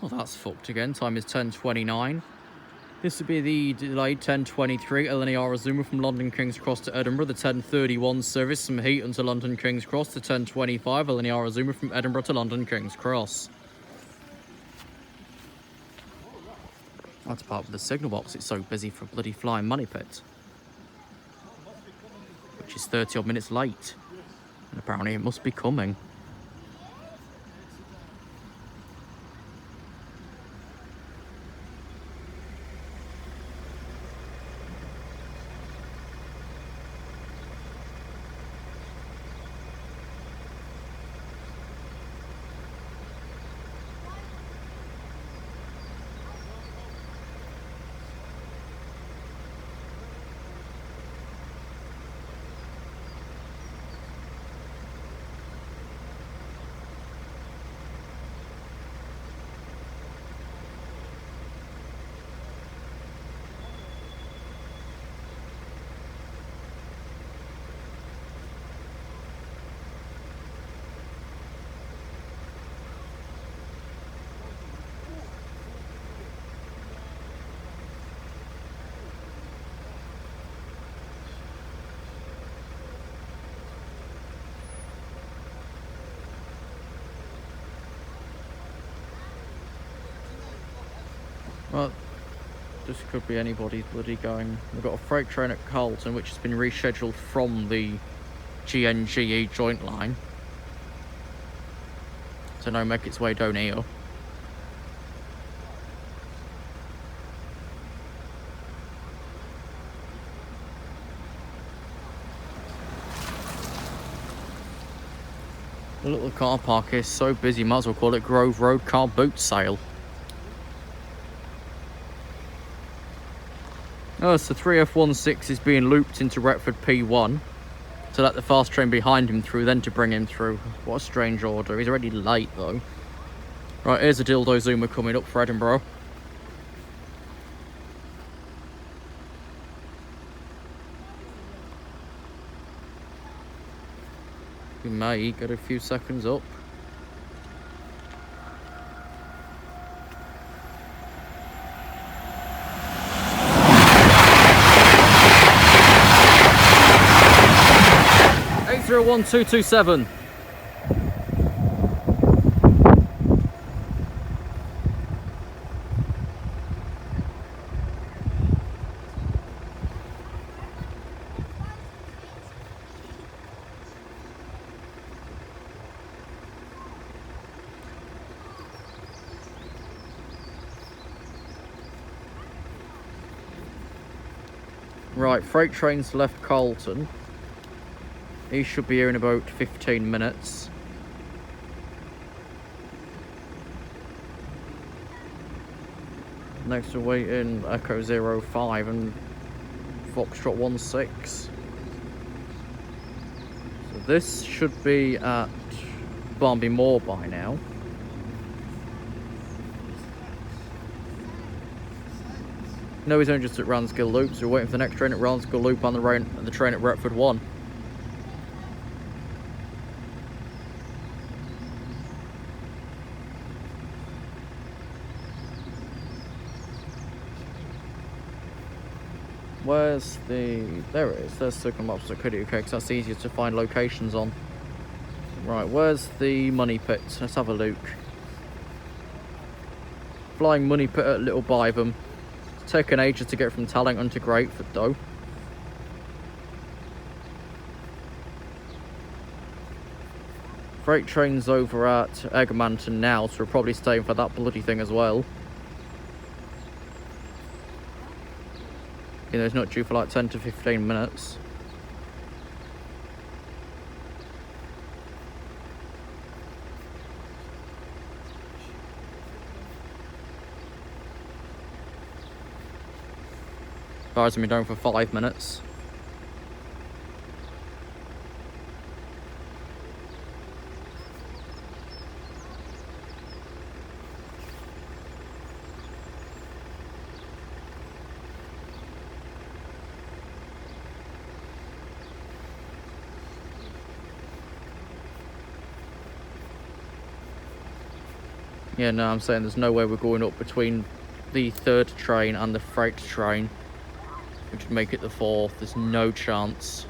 Well, that's fucked again. Time is 10:29. This would be the delayed 10:23 LNER Azuma from London King's Cross to Edinburgh. The 10:31 service from Heaton to London King's Cross. The 10:25 LNER Azuma from Edinburgh to London King's Cross. That's part of the signal box. It's so busy for a bloody flying money pit, which is 30 odd minutes late, and apparently it must be coming. Well, this could be anybody's bloody going. We've got a freight train at Carlton, which has been rescheduled from the GNGE joint line to now make its way down here. The little car park is so busy, might as well call it Grove Road Car Boot Sale. Oh, so 3F16 is being looped into Retford P1 to let the fast train behind him through, then to bring him through. What a strange order. He's already late, though. Right, here's a dildo zoomer coming up for Edinburgh. We may get a few seconds up. .1227. Right, freight train's left Carlton. He should be here in about 15 minutes. Next we're waiting Echo 05 and Foxtrot 16. So this should be at Barnby Moor by now. No, he's only just at Ransgill Loop, so we're waiting for the next train at Ransgill Loop and the train at Retford 1. Where's the... there it is, there's Signal Maps at Cody, okay, because that's easier to find locations on. Right, where's the money pit? Let's have a look. Flying money pit at Little Bytham. It's taken ages to get from Tallington to Grateford though. Freight train's over at Eggermanton now, so we're probably staying for that bloody thing as well. You know, it's not due for like 10 to 15 minutes. Cars have been down for 5 minutes. Yeah, no, I'm saying there's no way we're going up between the 3rd train and the freight train, which would make it the 4th. There's no chance.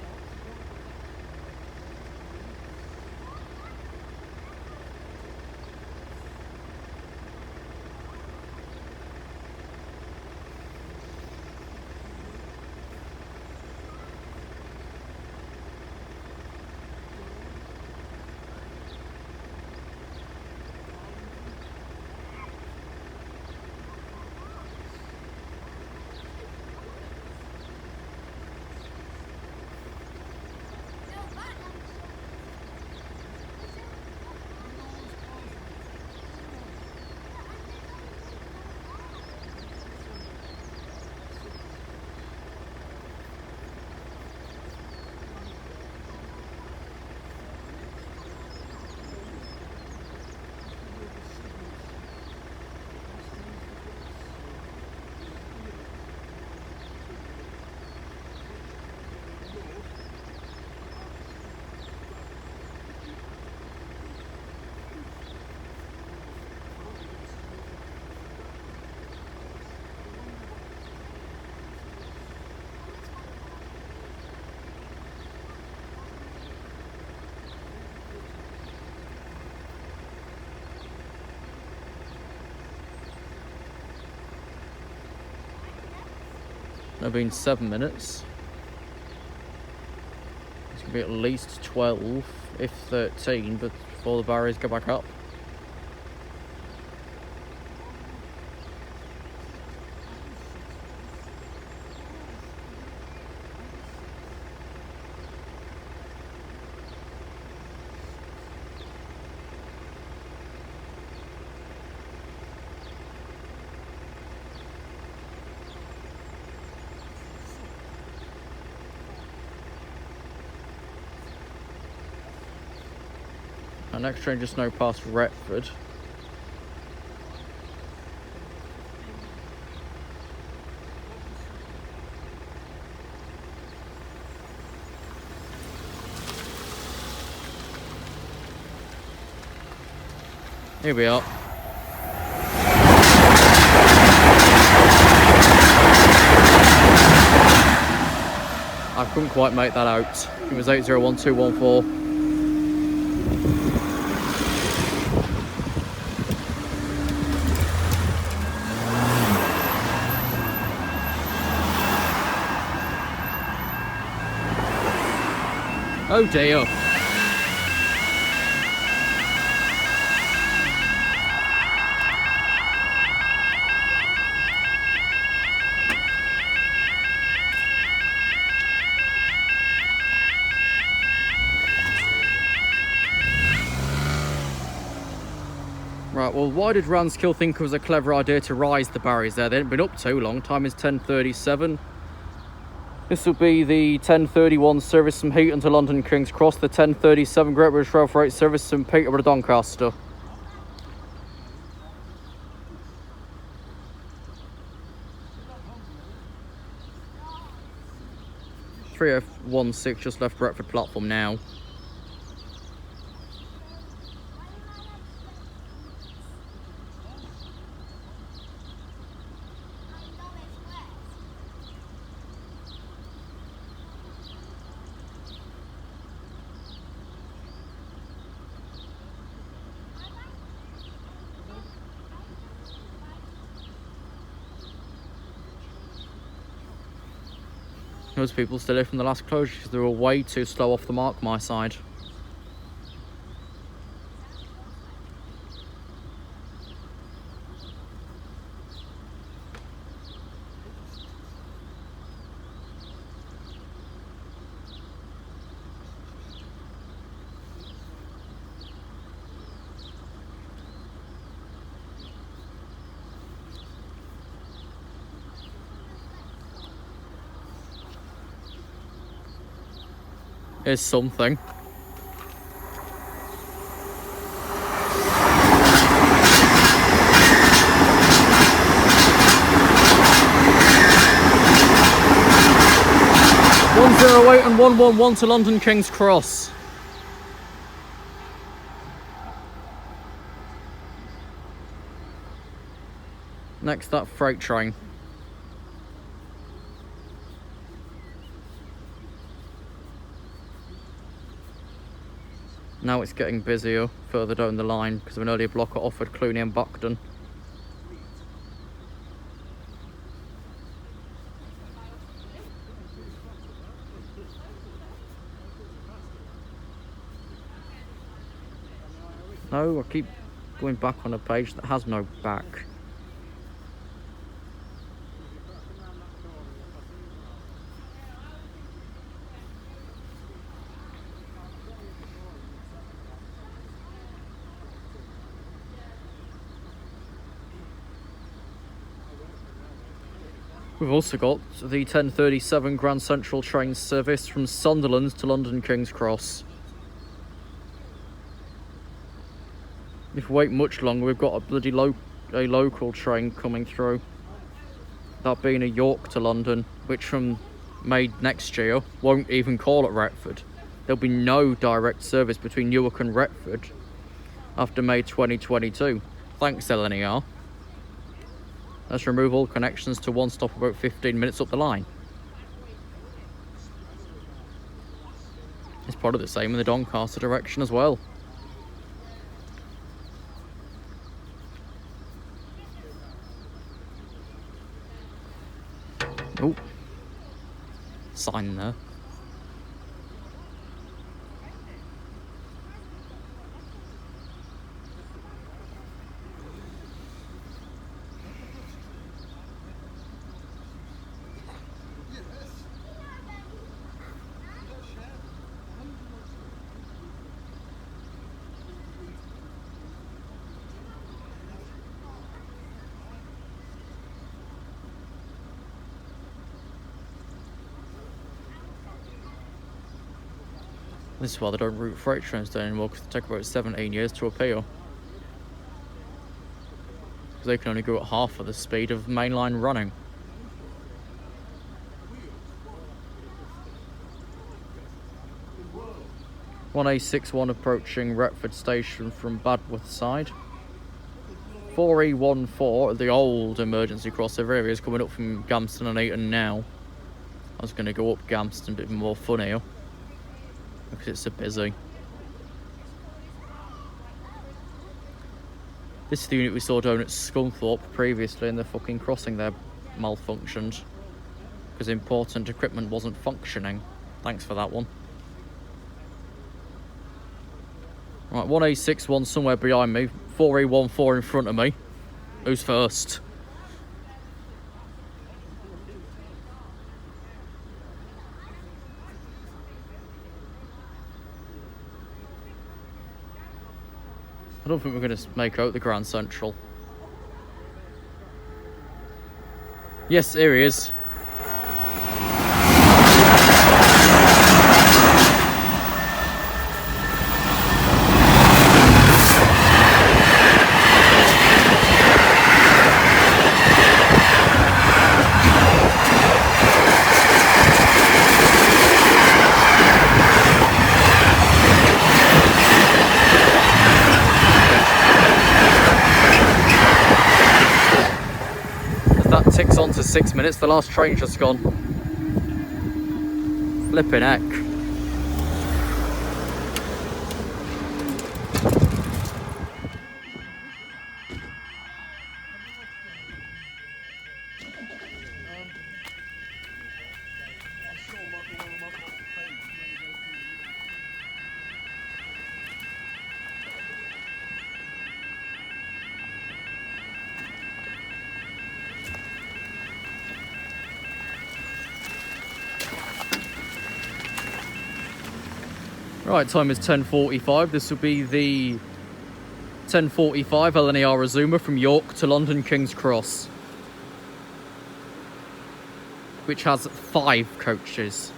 It's been 7 minutes. It's going to be at least 12, if 13, but before the barriers go back up. Our next train just now past Retford. Here we are. I couldn't quite make that out. It was 801214. Oh dear. Right, well, why did Ranskill think it was a clever idea to rise the barriers there? They hadn't been up too long. Time is 10:37. This will be the 10:31 service from Heaton to London King's Cross, the 10:37 Great British Rail Freight service from Peterborough to Doncaster. (3F16) just left Retford platform now. Those people still here from the last closure because they were way too slow off the mark my side. Is something. (108 and 111 to London King's Cross. Next, that freight train. Now it's getting busier further down the line because of an earlier block at Offord, Cluny and Buckden. No, I keep going back on a page that has no back. We've also got the 10:37 Grand Central train service from Sunderland to London King's Cross. If we wait much longer, we've got a bloody local train coming through. That being a York to London, which from May next year won't even call at Retford. There'll be no direct service between Newark and Retford after May 2022. Thanks, LNER. Let's remove all connections to one stop about 15 minutes up the line. It's probably the same in the Doncaster direction as well. Oh, sign there. This is why they don't route freight trains down anymore, because they take about 17 years to appeal. Because they can only go at half of the speed of mainline running. (1A61) approaching Retford station from Babworth side. 4E14, the old emergency crossover area, is coming up from Gamston and Eton now. I was going to go up Gamston, a bit more fun here, because it's so busy. This is the unit we saw down at Scunthorpe previously, and the fucking crossing there malfunctioned because important equipment wasn't functioning. Thanks for that one. Right, 1A61 somewhere behind me, 4E14 in front of me. Who's first? I don't think we're going to make out the Grand Central. Yes, here he is. Ticks on to 6 minutes, the last train just gone. Flipping heck. Right, time is 10:45. This will be the 10:45 LNER Azuma from York to London King's Cross, which has 5 coaches.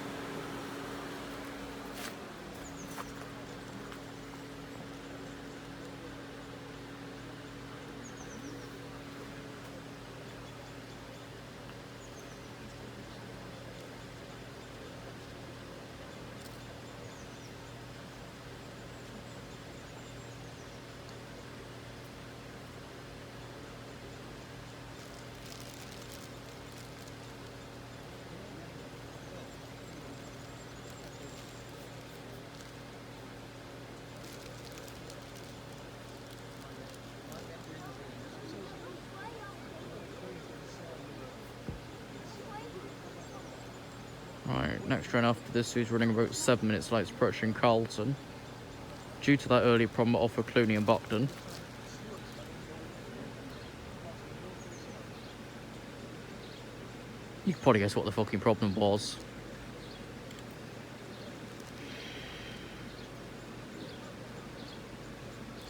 Next train after this is running about 7 minutes late, approaching Carlton, due to that earlier problem at Offa, Cluny and Buckden. You can probably guess what the fucking problem was.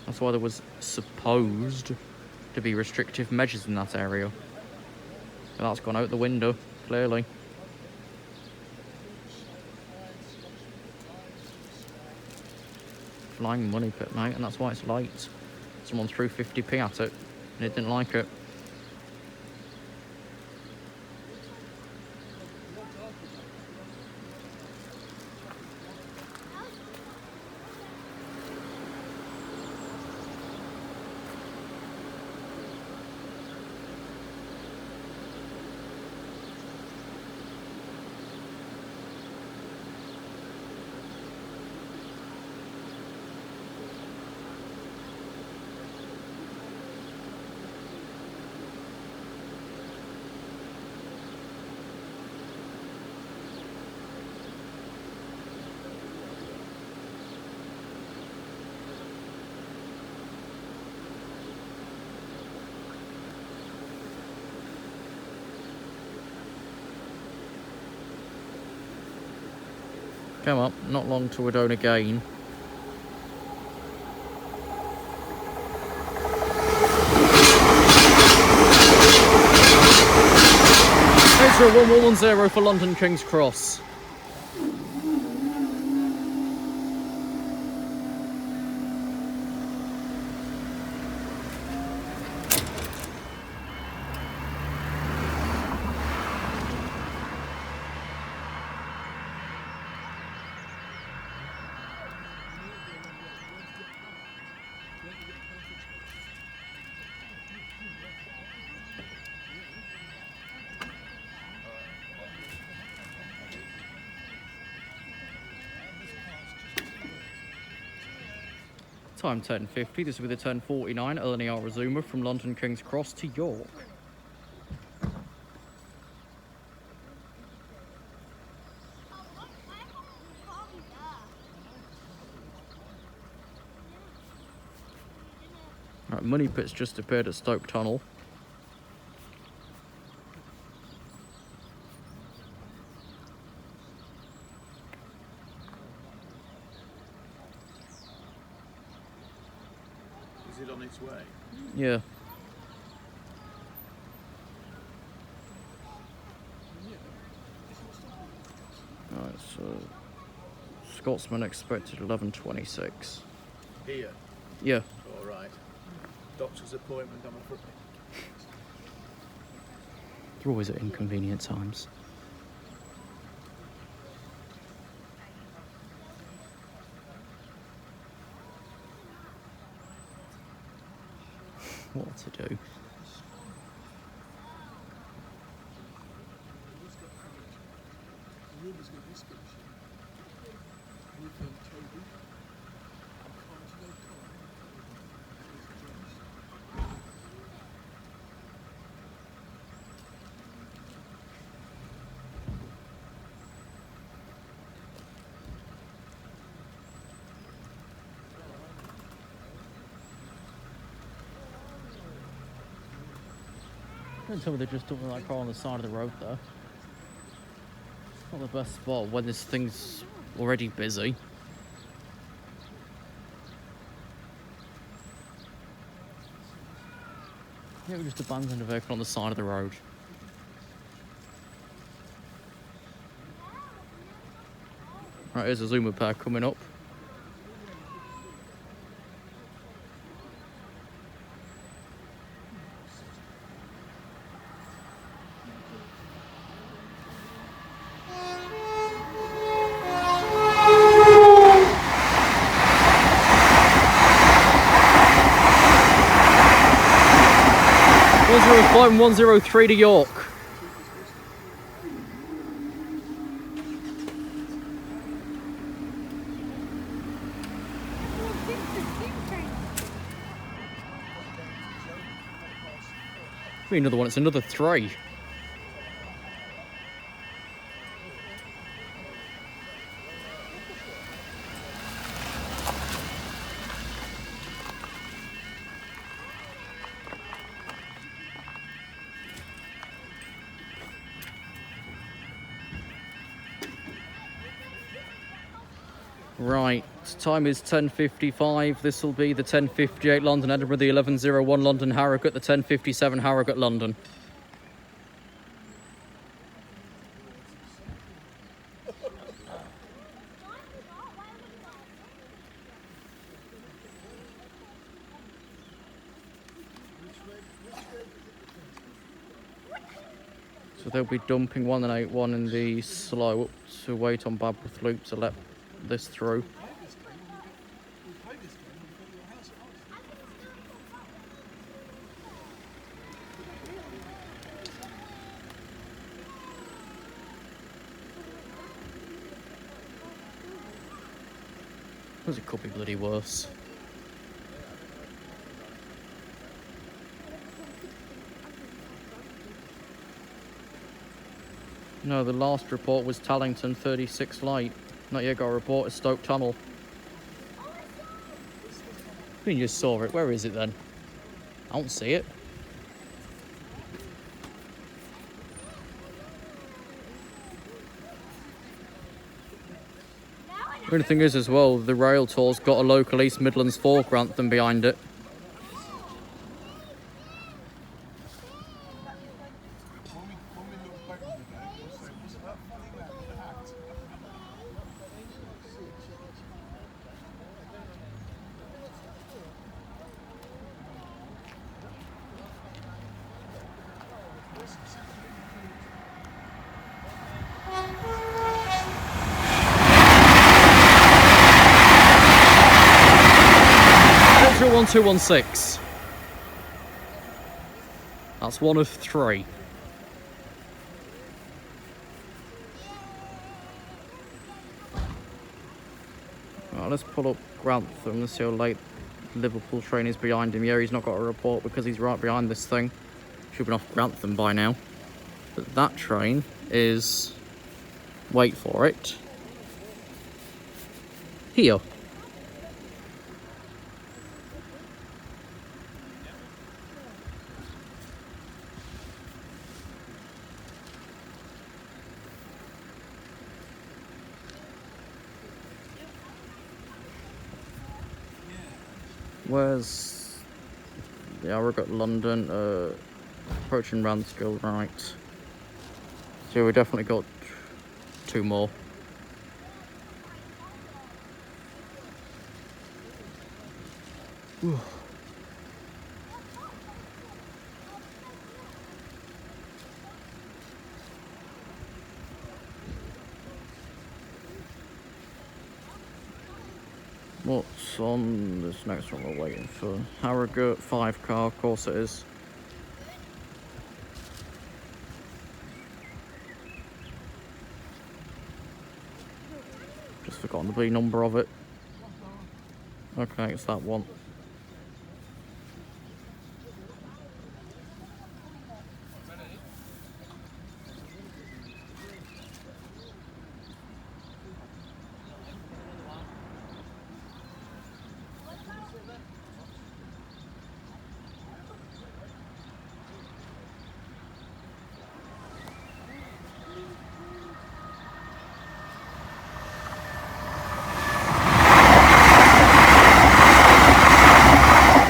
That's why there was supposed to be restrictive measures in that area. But that's gone out the window, clearly. Flying money pit, mate, and that's why it's late. Someone threw 50p at it, and it didn't like it. Come up, not long till we're down again. Extra 1110 for London King's Cross. Time 10:50. This will be the 10:49 LNER resumer from London King's Cross to York. Right, money pit's just appeared at Stoke Tunnel. Is it on its way? Yeah. Alright, so Scotsman expected 11:26. Here? Yeah. Alright. Doctor's appointment, I'm afraid. They're always at inconvenient times. What to do? Don't tell me they're just dumping that car on the side of the road there. Not the best spot when this thing's already busy. Yeah, we just abandoned a vehicle on the side of the road. Right, here's a Zoomer pair coming up. Flight 103 to York. Be another one, it's another 3. Right, time is 10:55. This will be the 10:58 London Edinburgh, the 11:01 London Harrogate, the 10:57 Harrogate London. So they'll be dumping 181 in the slow to wait on Babworth Loop to let this through. Because it could be bloody worse. No, the last report was Tallington 36 light. Not yet got a report at Stoke Tunnel. You just saw it. Where is it then? I don't see it. The only thing is as well, the rail tour's got a local East Midlands 4 Grantham behind it. Metro 1216. That's one of 3. Right, let's pull up Grantham. Let's see how late Liverpool train is behind him. Yeah, he's not got a report because he's right behind this thing. Should have been off Grantham by now. But that train is, wait for it, here. Where's the Harrogate London? Approaching Ranskill, right. So we definitely got 2 more. Whew. What's on this next one we're waiting for? Harrogate 5 car, of course it is. Just forgotten the B number of it. Okay, it's that one.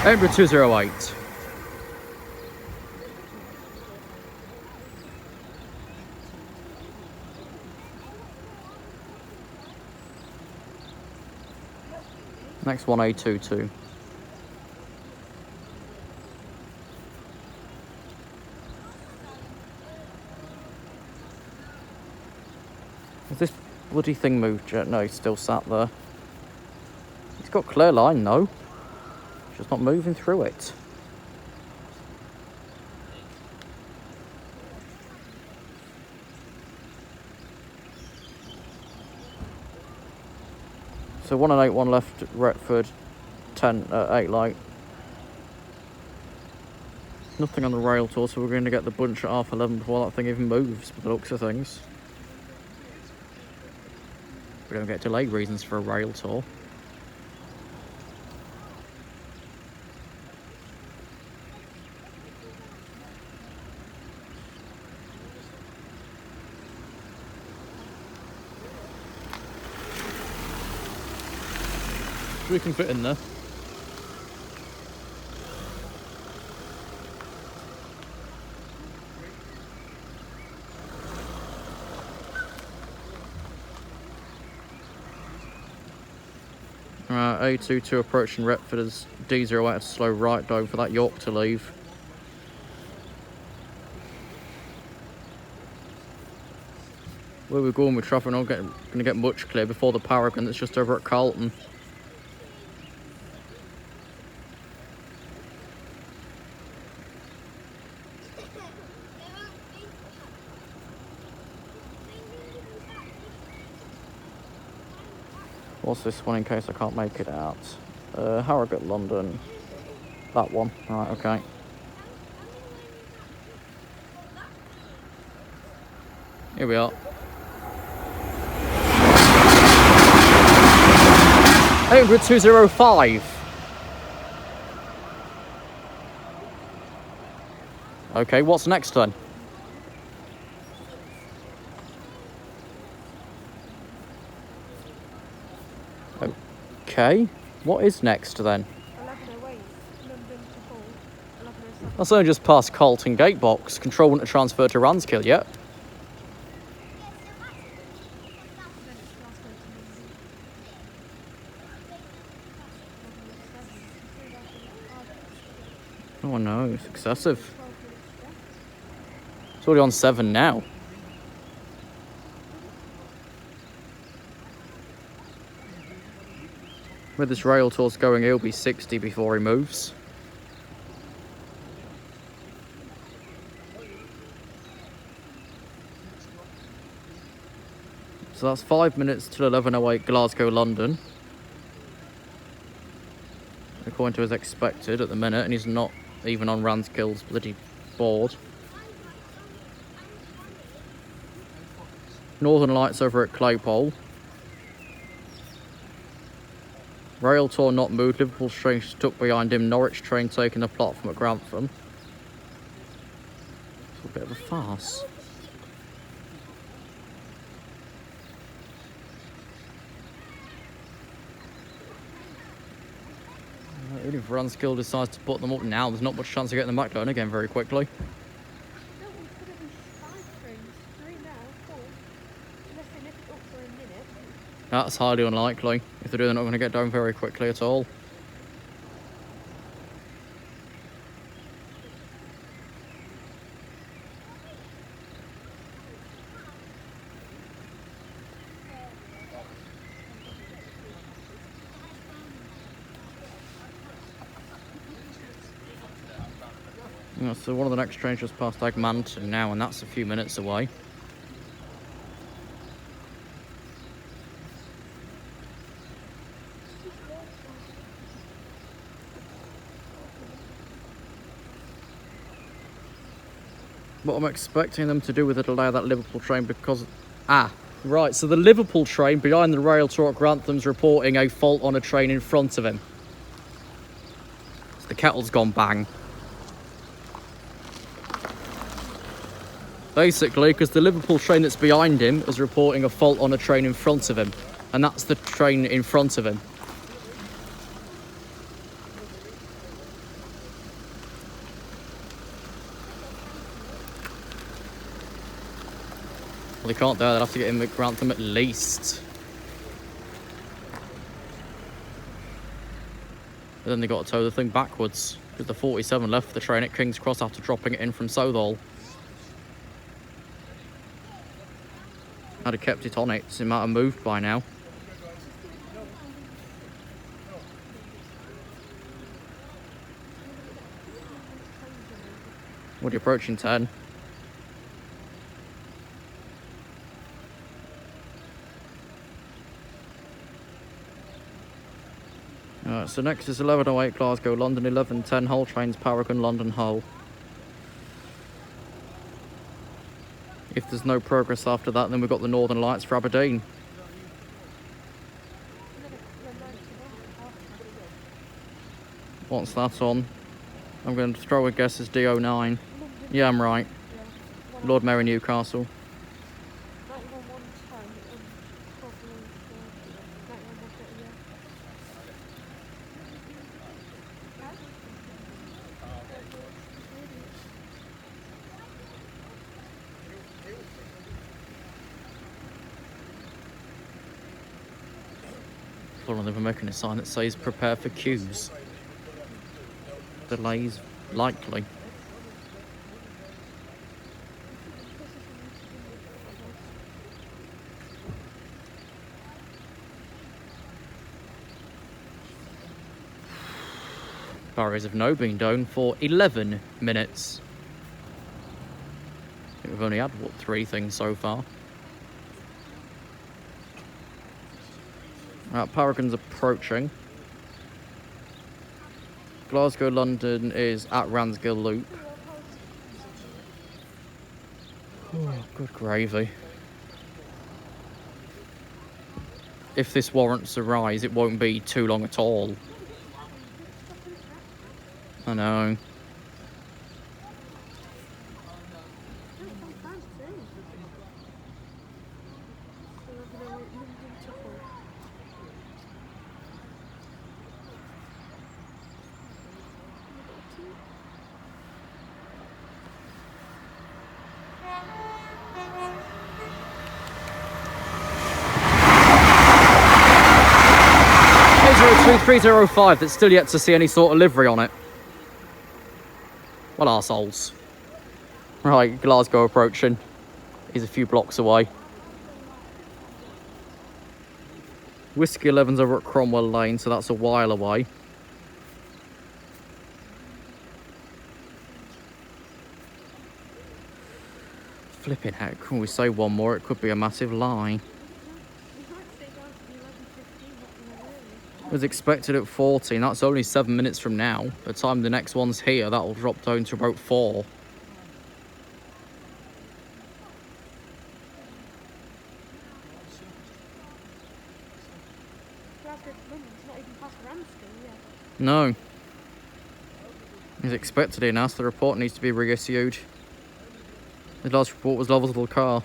Edinburgh 208. Next one A22. Has this bloody thing moved yet? No, he's still sat there. He's got clear line though. Just not moving through it. So 181 left, Retford, 8 light. Nothing on the rail tour, so we're going to get the bunch at 11:30 before that thing even moves, by the looks of things. We don't get delayed reasons for a rail tour. we can fit in there. A22 approaching Retford as D08 to slow right down for that York to leave. Where we're going with traffic, not going to get much clear before the Paragon that's just over at Carlton. What's this one in case I can't make it out? Harrogate, London. That one. Right, okay. Here we are. 800-205. Okay, what's next then? Okay, what is next then? 11:08, London to Hull, 11:07. That's only just past Carlton Gate Box. Control wouldn't have transferred to Ranskill yet. Then it's Glasgow to London. 11:07. Oh no, it's excessive. 12 minutes left. It's already on 7 now. Where this rail tour's going, he'll be 60 before he moves. So that's 5 minutes till 11:08 Glasgow, London. According to as expected at the minute, and he's not even on Ranskill's bloody board. Northern Lights over at Claypole. Rail tour not moved, Liverpool train stuck behind him, Norwich train taking the platform at Grantham. It's a bit of a farce. Even if Ranskill decides to put them up now, there's not much chance of getting them back down again very quickly. No, we've got to be 5 trains, 3 now, 4. Unless they lift it up for a minute. That's highly unlikely. If they do, they're not going to get down very quickly at all. Yeah, so one of the next trains just past Agmanton now, and that's a few minutes away. What I'm expecting them to do with the delay of that Liverpool train because... right, so the Liverpool train behind the rail tour at Grantham's reporting a fault on a train in front of him. So the kettle's gone bang. Basically, because the Liverpool train that's behind him is reporting a fault on a train in front of him. And that's the train in front of him. Well, they can't do that. They'll have to get him at Grantham at least. But then they got to tow the thing backwards. Because the 47 left the train at King's Cross after dropping it in from Southall. I'd have kept it on it, so it might have moved by now. What are you approaching 10? Alright, so next is 11:08 Glasgow, London, 11:10 Hull trains, Paragon, London, Hull. If there's no progress after that, then we've got the Northern Lights for Aberdeen. What's that on? I'm going to throw a guess as D09. Yeah, I'm right. Lord Mayor Newcastle. 91 110 and probably 91 130, Hold on, they've been making a sign that says prepare for queues. Delays likely. Barriers have now been down for 11 minutes. I think we've only had, what, 3 things so far. Paragon's approaching. Glasgow, London is at Ramsgill Loop. Oh, good gravy. If this warrants a rise, it won't be too long at all. I know. A305 that's still yet to see any sort of livery on it. Well, arseholes. Right, Glasgow approaching. He's a few blocks away. Whiskey 11's over at Cromwell Lane, so that's a while away. Flipping heck, can we say one more? It could be a massive lie. It was expected at 14, that's only 7 minutes from now. By the time the next one's here, that'll drop down to about 4. No. He's expected it now, so the report needs to be reissued. The last report was levels of the car.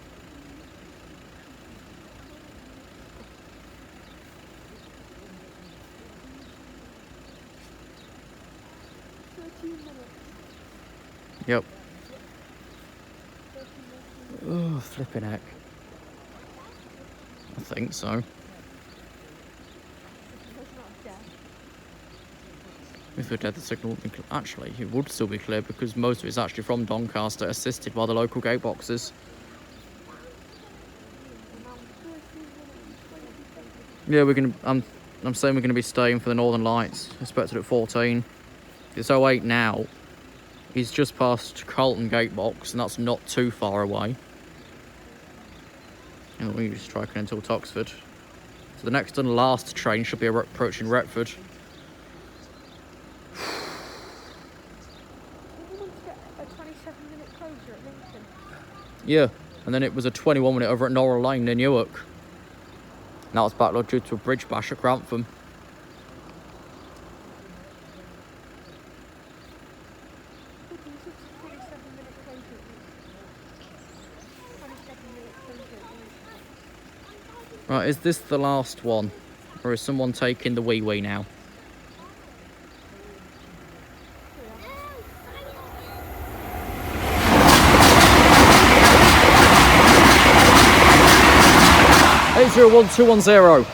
Yep. Oh, flipping heck. I think so. If we're dead, the signal would be actually, it would still be clear because most of it's actually from Doncaster, assisted by the local gate boxes. Yeah, we're gonna. I'm saying we're gonna be staying for the Northern Lights. Expected at 14. It's 08 now. He's just past Carlton gate box, and that's not too far away. And we're just striking until Toxford. So the next and last train should be approaching Retford. Yeah, and then it was a 21-minute over at Norwell Lane near Newark. Now it's backlog due to a bridge bash at Grantham. Right, is this the last one? Or is someone taking the wee-wee now? Eight 01210.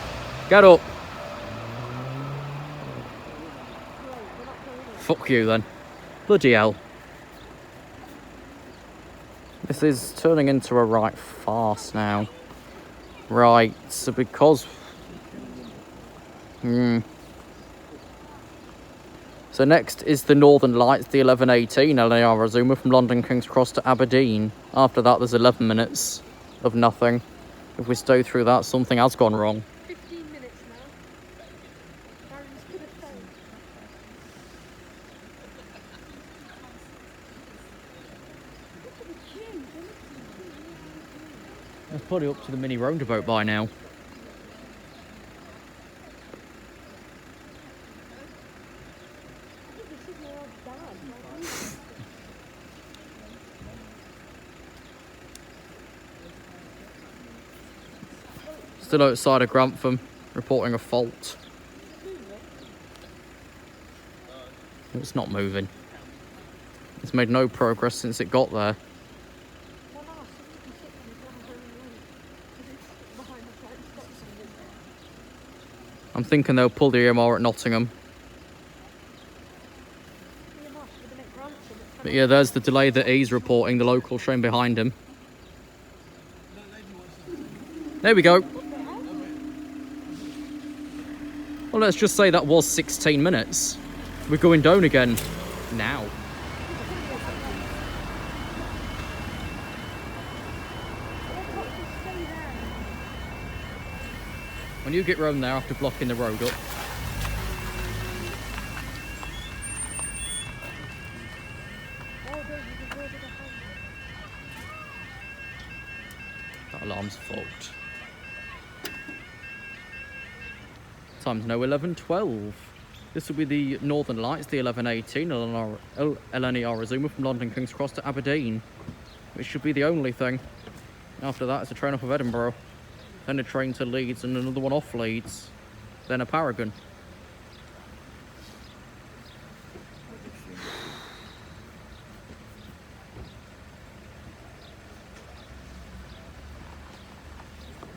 Get up. Fuck you then. Bloody hell. This is turning into a right farce now. Right, so because... So next is the Northern Lights, the 11:18 LNER Azuma from London King's Cross to Aberdeen. After that, there's 11 minutes of nothing. If we stay through that, something has gone wrong. 15 minutes now. Darren's good at phone. Look at the gym. It's probably up to the mini roundabout by now. I think this is where I've died. Still outside of Grantham, reporting a fault. It's not moving. It's made no progress since it got there. I'm thinking they'll pull the EMR at Nottingham. But yeah, there's the delay that he's reporting, the local train behind him. There we go. Well, let's just say that was 16 minutes. We're going down again now. When you get round there after blocking the road up. That alarm's fucked. Time's now 11:12. This will be the Northern Lights, the 11:18 LNER resumer from London King's Cross to Aberdeen, which should be the only thing. After that, it's a train off of Edinburgh, then a train to Leeds and another one off Leeds, then a Paragon.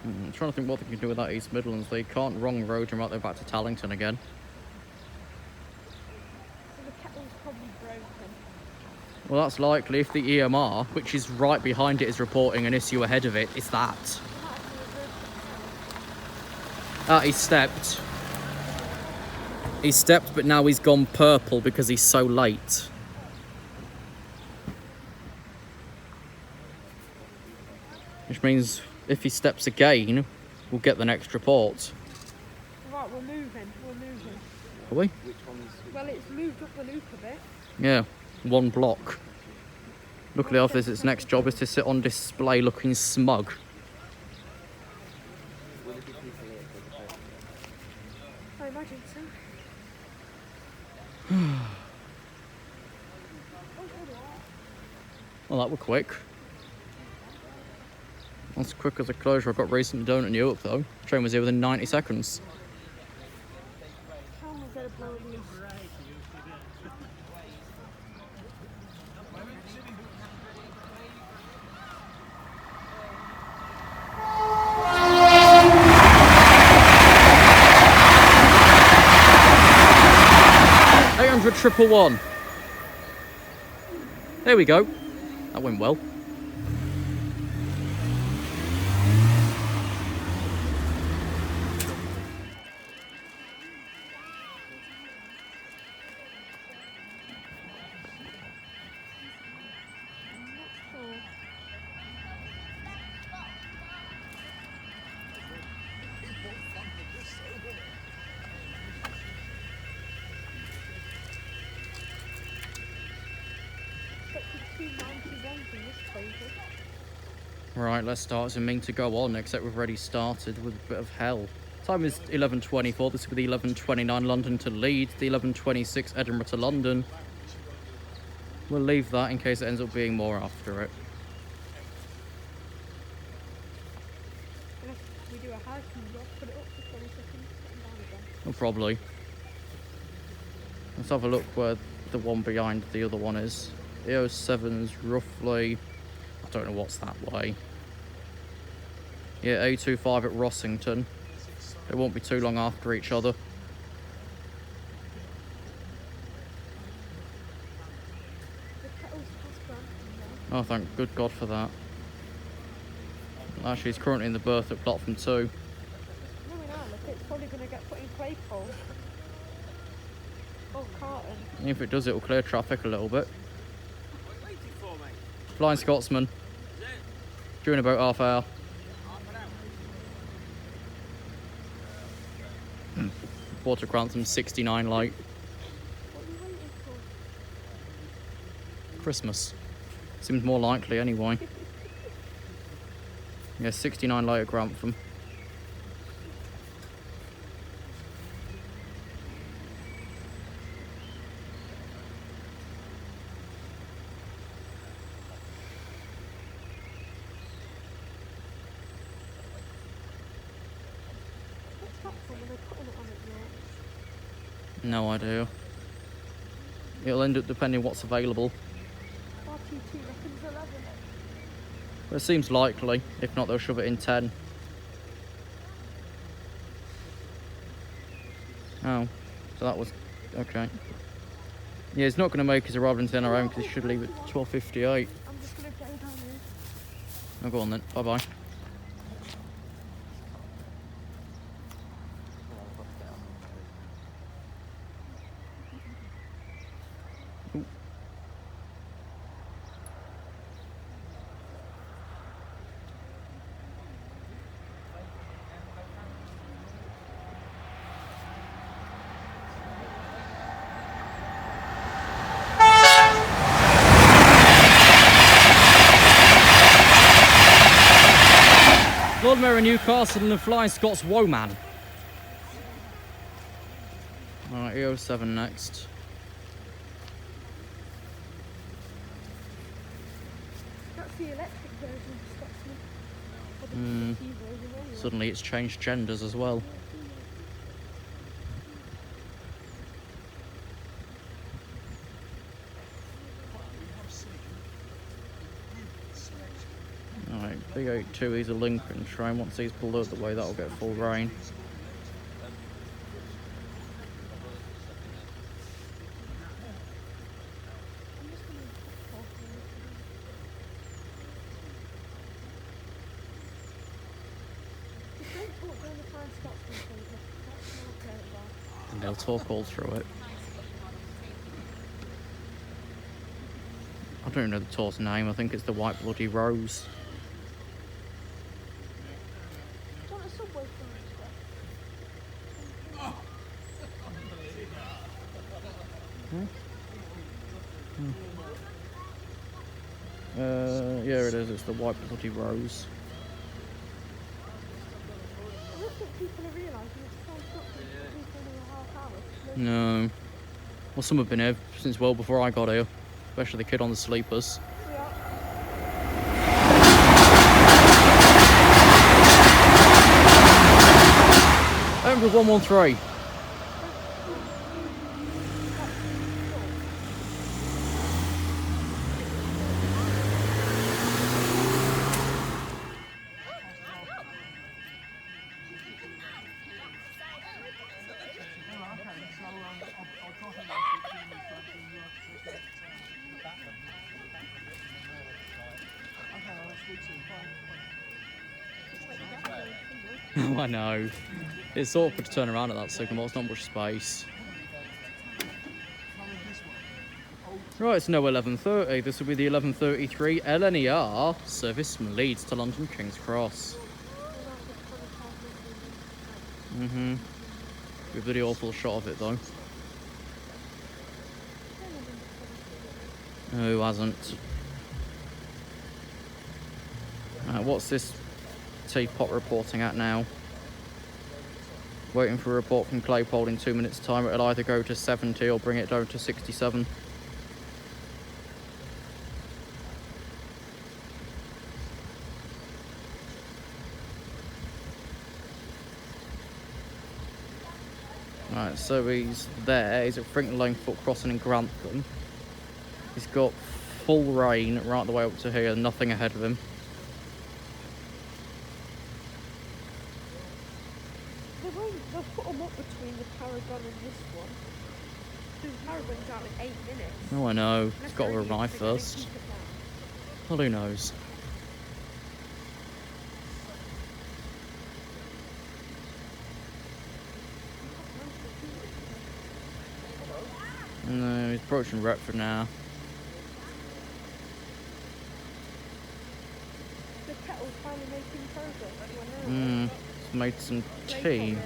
I'm trying to think what they can do with that East Midlands. They can't wrong road and right there back to Tallington again. So the kettle's probably broken. Well, that's likely if the EMR, which is right behind it, is reporting an issue ahead of it. It's that. Ah, he stepped. He stepped, but now he's gone purple because he's so late. Which means if he steps again, we'll get the next report. Right, we're moving. Are we? Well, it's moved up the loop a bit. Yeah, one block. Luckily, after this, its next job is to sit on display looking smug. I imagine so. Well, that were quick. That's quick as a closure I've got recently done in Newark, though. The train was here within 90 seconds. How am I going to blow these? 111. There we go. That went well. Right, let's start zooming to go on, except we've already started with a bit of hell. Time is 11:24, this will be the 11:29 London to Leeds, the 11:26 Edinburgh to London. We'll leave that in case it ends up being more after it. Unless we do a high speed off, put it up for 20 seconds, put it down again. Oh, probably. Let's have a look where the one behind the other one is. The 07's roughly... I don't know what's that way. Yeah, A25 at Rossington. They won't be too long after each other. The kettle's past Grantham now. Oh, thank good God for that. Actually, he's currently in the berth at platform 2. No, we know, look, it's probably going to get put in Claypole. Oh, Carlton. If it does, it will clear traffic a little bit. Flying Scotsman. Due in about half hour. Port of Grantham 69 late. What are you waiting for? Christmas. Seems more likely anyway. Yeah, 69 late at Grantham. What's that for when they're putting it on at York? No idea. It'll end up depending what's available. RT2 reckons 11. But it seems likely. If not, they'll shove it in 10. Oh, so that was okay. Yeah, he's not going to make his arrival into NRM because he should leave at 12:58. I'm just going to go down here. Oh, go on then. Bye bye. Lord Mayor of Newcastle and the Flying Scots Woman. Alright, EO7 next. That's the electric version of Scotsman. Or the DC version anyway. Suddenly it's changed genders as well. Alright, B82 is a Lincoln train. Once he's pulled out the way, that'll get full rain. I'm just going to put off a little bit. Just don't talk down the Flying Scotsman thing, that's not okay about. And they'll talk all through it. I don't know the tour's name. I think it's the White Bloody Rose. Do you want a subway Yeah, it is. It's the White Bloody Rose. I don't think people are realising it's Flying Scotsman for 2.5 hours. No. Well, some have been here since well before I got here. Especially the kid on the sleepers. Yeah. Over 113. Oh, I know. It's awkward to turn around at that signal. It's not much space. Right, it's now 11:30. This will be the 11:33 LNER service from Leeds to London King's Cross. Give the awful shot of it though. Who hasn't? What's this teapot reporting at now? Waiting for a report from Claypole in 2 minutes' time. It'll either go to 70 or bring it down to 67. Right, so he's there. He's at Frinton Lane Foot Crossing in Grantham. He's got full rain right the way up to here, nothing ahead of him. They'll put them up between the Paragon and this one. The Paragon's out in 8 minutes. Oh, I know. Unless It's got to they're arrive only gonna first. keep it down. Well, who knows? No, he's approaching Retford now. The kettle's finally making progress. He's made some tea.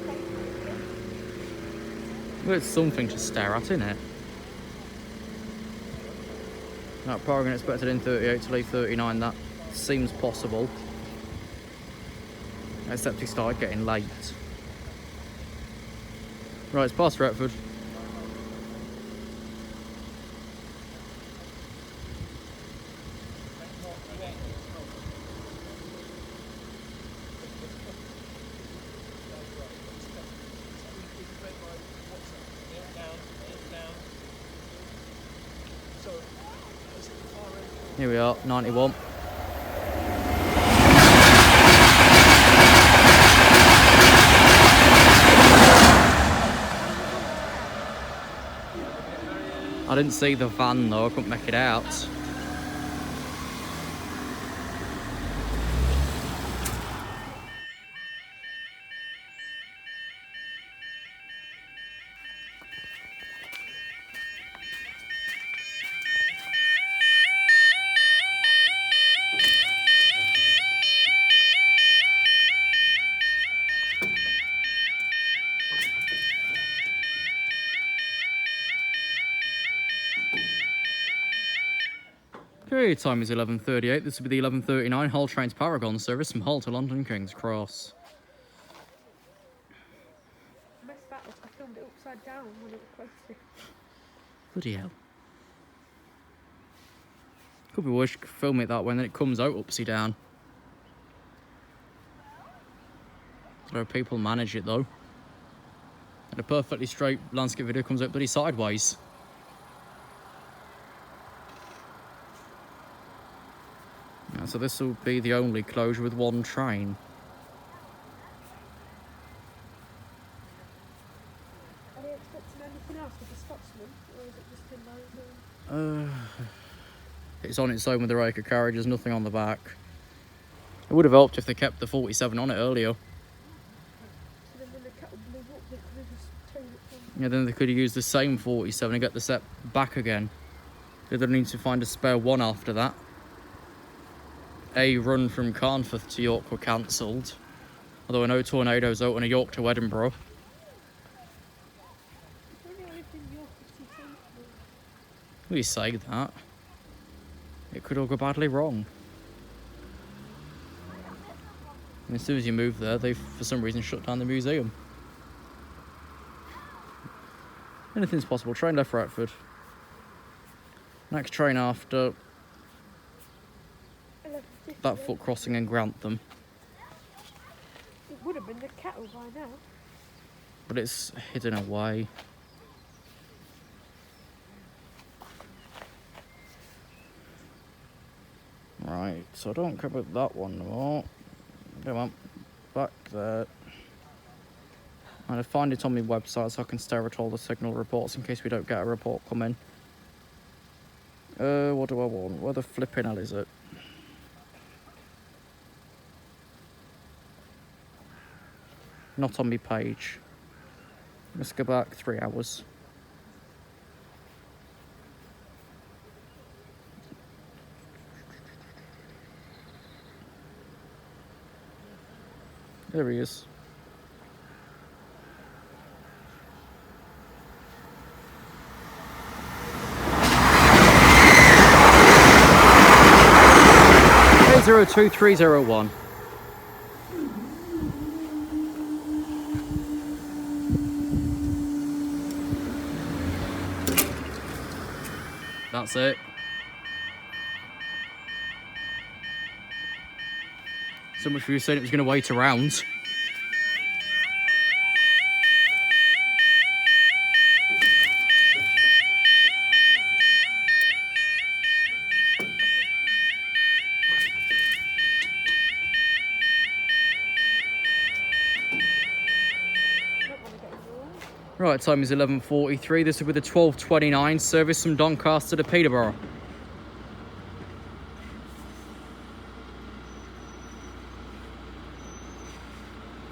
Claypole area. Well, it's something to stare at, isn't it? That Paragon expected in 38 to leave 39, that seems possible. Except he started getting late. Right, it's past Retford. Here we are, 91. I didn't see the van though, I couldn't make it out. Okay, time is 11:38. This will be the 11:39 Hull Trains Paragon service from Hull to London King's Cross. I messed that up. I filmed it upside down when it was close. Bloody hell. Could be worse, you could film it that way and then it comes out upside down. So people manage it though. And a perfectly straight landscape video comes out bloody sideways. So this will be the only closure with one train. Are they expecting anything else with the Scotsman, or is it just in those? It's on its own with the Raker carriage, there's nothing on the back. It would have helped if they kept the 47 on it earlier. So then when the kettle blew up, they could have just turned it from... Yeah, then they could have used the same 47 and get the set back again. They'd need to find a spare one after that. A run from Carlton to York were cancelled, although I know Tornado's out on a York to Edinburgh. We say that. It could all go badly wrong. And as soon as you move there, they've for some reason shut down the museum. Anything's possible. Train left Retford. Next train after that foot crossing in Grantham. It would have been the kettle by now. But it's hidden away. Right, so I don't care about that one no more. Come on, back there. And I find it on my website so I can stare at all the signal reports in case we don't get a report coming. What do I want? Where the flipping hell is it? Not on my page. Let's go back 3 hours. There he is. $02301. That's it. So much for you saying it was going to wait around. Right, time is 11:43. This will be the 12:29 service from Doncaster to Peterborough.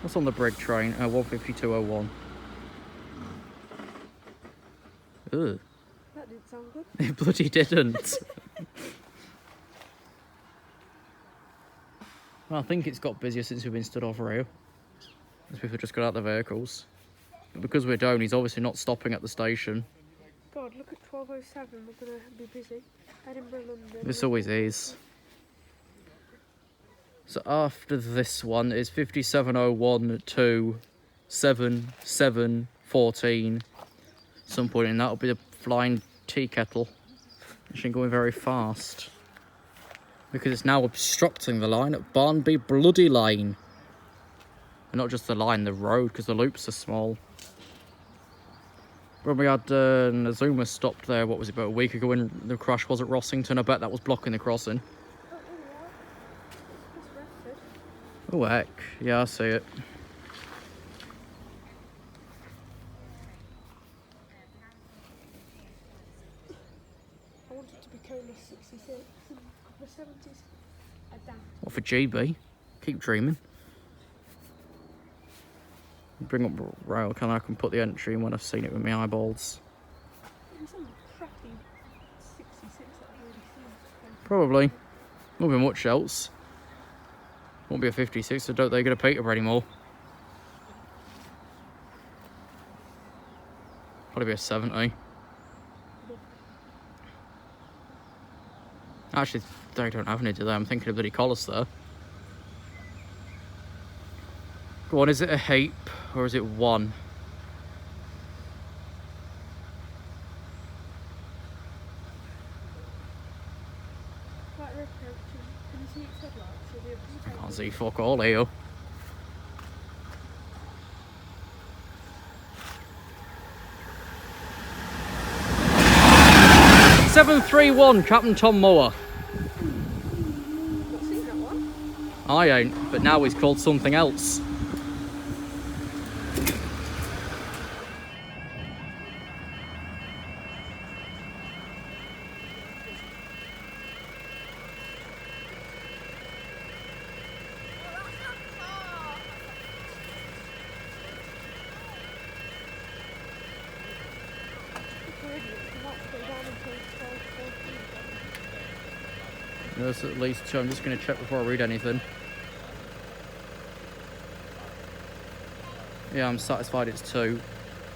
What's on the brig train? 15201. Ugh. That didn't sound good. It bloody didn't. Well, I think it's got busier since we've been stood off rail. As people just got out the vehicles. But because we're down, he's obviously not stopping at the station. God, look at 12:07. We're going to be busy. Edinburgh, London. This always is. So after this one is 5701 to 7714. Some point in that will be the flying tea kettle. It's been going very fast. Because it's now obstructing the line at Barnby Bloody Lane. And not just the line, the road, because the loops are small. When we had Nazuma stopped there, what was it, about a week ago when the crash was at Rossington? I bet that was blocking the crossing. Oh, here we are. It's Retford. Oh heck, yeah, I see it. I want it to be Cola 66 and the 70s. Adapt. What for GB? Keep dreaming. Bring up rail, I can put the entry in when I've seen it with my eyeballs. There's some crappy 66 that I've already seen. Probably. Won't be much else. Won't be a 56, I don't think they're going to Peterborough anymore. Probably be a 70. Actually, they don't have any, do they? I'm thinking of bloody Collis there. Go on, is it a heap or is it one? Like red coach, can you see its headlights? You'll be able to tell. Can't see fuck all here. "731 Captain Tom Moore." Not seen that one. I ain't, but now he's called something else. There's at least two. I'm just going to check before I read anything. Yeah, I'm satisfied it's two.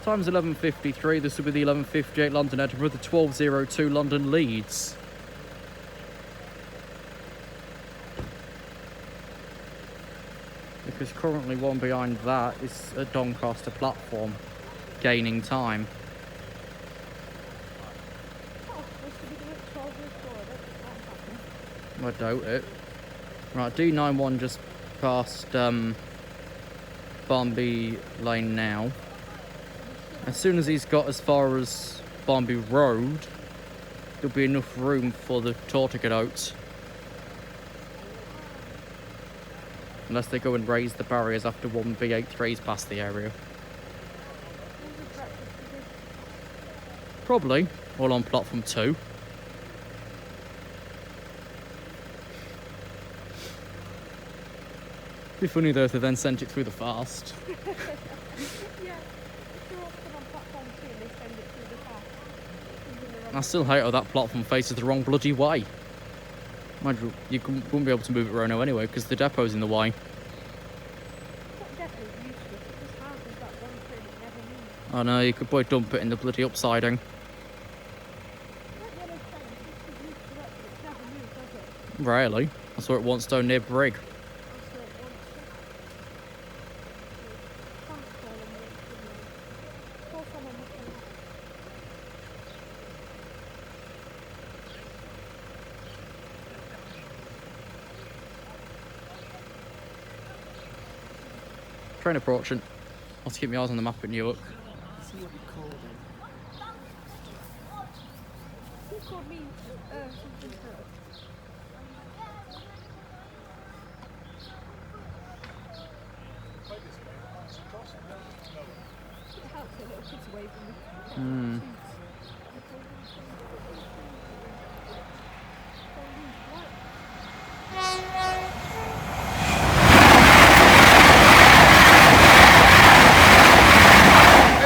Time's 11:53. This will be the 11:58 London Edinburgh, the 12:02 London Leeds. Because currently one behind that is at Doncaster platform, gaining time. Oh, supposed to be doing it 12 years forward. I don't think that'll happen. I doubt it. Right, D91 just past Barnby Lane now. As soon as he's got as far as Barnby Road, there'll be enough room for the tour to get out. Unless they go and raise the barriers after one B83's past the area. Probably, all on platform 2. It'd be funny though if they then sent it through the fast. Yeah, if they're often on platform 2 and they send it through the fast. I still hate how that platform faces the wrong bloody way. Mind you, wouldn't be able to move it Rono anyway because the depot's in the way. That depot is useless. It just houses that one train it never moves. I know, you could probably dump it in the bloody upsiding. That yellow train is just used to that, but it never moves, does it? Really? I saw it once down near Brig. I saw it once. Transport on the extra. Call someone with them. Train approaching. I'll have to keep my eyes on the map at Newark. See what you called him. Who called me something else? It helps a little kids away from the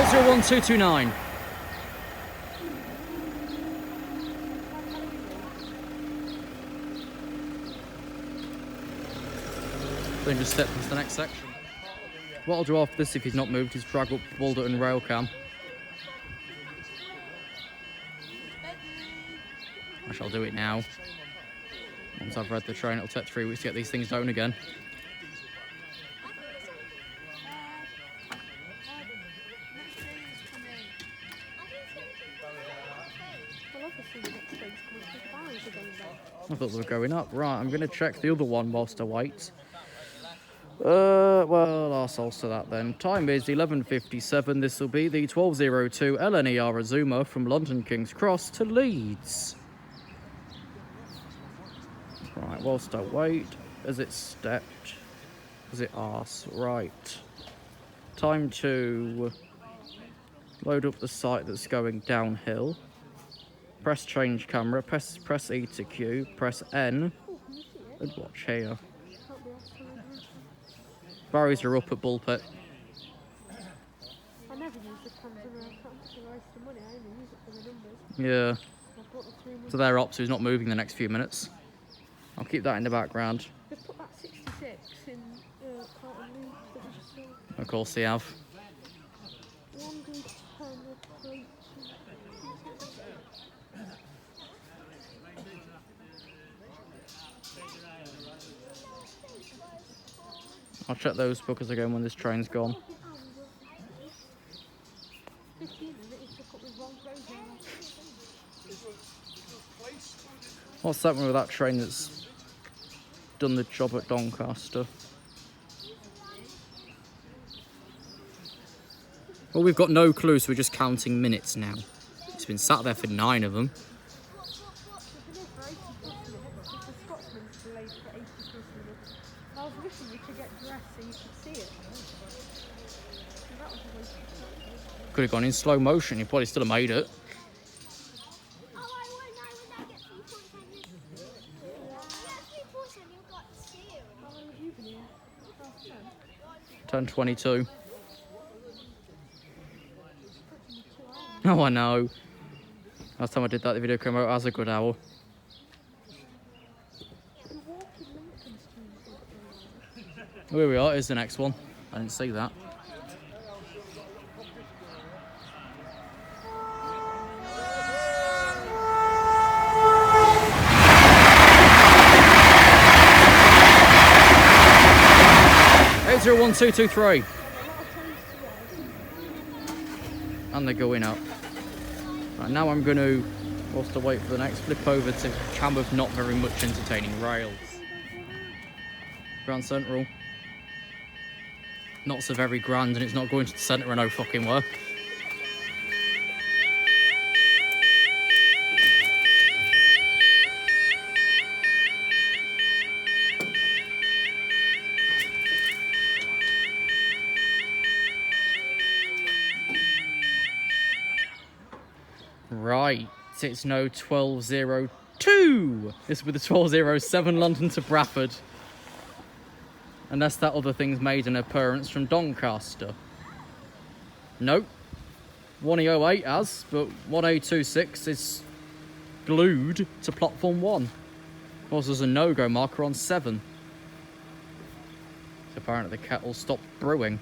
Ezra 1229. Then just step into the next section. What I'll do after this, if he's not moved, is drag up Walderton rail cam. I shall do it now. Once I've read the train, it'll take 3 weeks to get these things down again. Well, obviously the next train's coming because the barriers are going down. I thought they were going up. Right, I'm going to check the other one whilst I wait. Well, arseholes to that then. Time is 11:57. This will be the 12:02 LNER Azuma from London King's Cross to Leeds. Right, whilst I wait, has it stepped? Has it arse? Right. Time to load up the site that's going downhill. Press change camera, press E to Q, press N, and watch here. Barriers are up at Bullpit. I never use the cams around. It's a waste of money. I only use it for the numbers. Yeah. I've got the 3 months. So they're up, so he's not moving the next few minutes. I'll keep that in the background. Just put that 66 in Carlton Loop that we just saw. Of course they have. One good turn approach. I'll check those bookers again when this train's gone. 15 minutes took up with one closing. What's happening with that train that's done the job at Doncaster? Well, we've got no clue, so we're just counting minutes now. It's been sat there for 9 of them. The Scotsman's delayed for 80 plus minutes. I was wishing we could get dressed so you could see it. And that was a waste of time. Could have gone in slow motion, you probably still have made it. Oh, I won't know when I get 3 points on this. You get 3 points and you've got 2. How long have you been here? Half 10? 10:22. Oh, I know. Last time I did that, the video came out as a good hour. Here we are, here's the next one. I didn't see that. Eight zero 1 2 2 3. And they're going up. Right, now I'm going to, whilst I wait for the next, flip over to cam of not very much entertaining rails. Grand Central. Not so very grand, and it's not going to the centre of no fucking where. Right, it's no 12:02. This will be the 12:07 London to Bradford. Unless that other thing's made an appearance from Doncaster. Nope. 1008 has, but 1026 is glued to platform 1. Also, there's a no-go marker on 7. So apparently the kettle stopped brewing.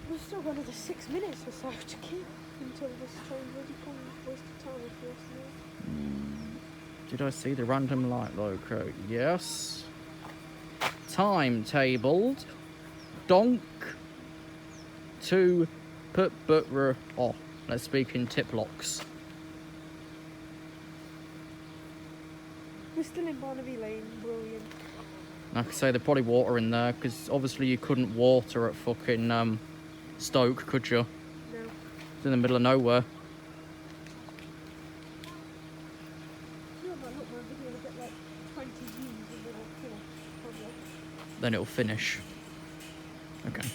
We've still got another 6 minutes or so to keep until this train really comes. Waste of time if you ask me. Did I see the random light loco? Yes. Timetabled. Donk. To Peterborough. Oh, let's speak in tip locks. We're still in Barnaby Lane, brilliant. Like I say, there's probably water in there, because obviously you couldn't water at fucking Stoke, could you? No. It's in the middle of nowhere. You might look my video and get like 20 views and then I'll finish, probably. Then it'll finish. Okay.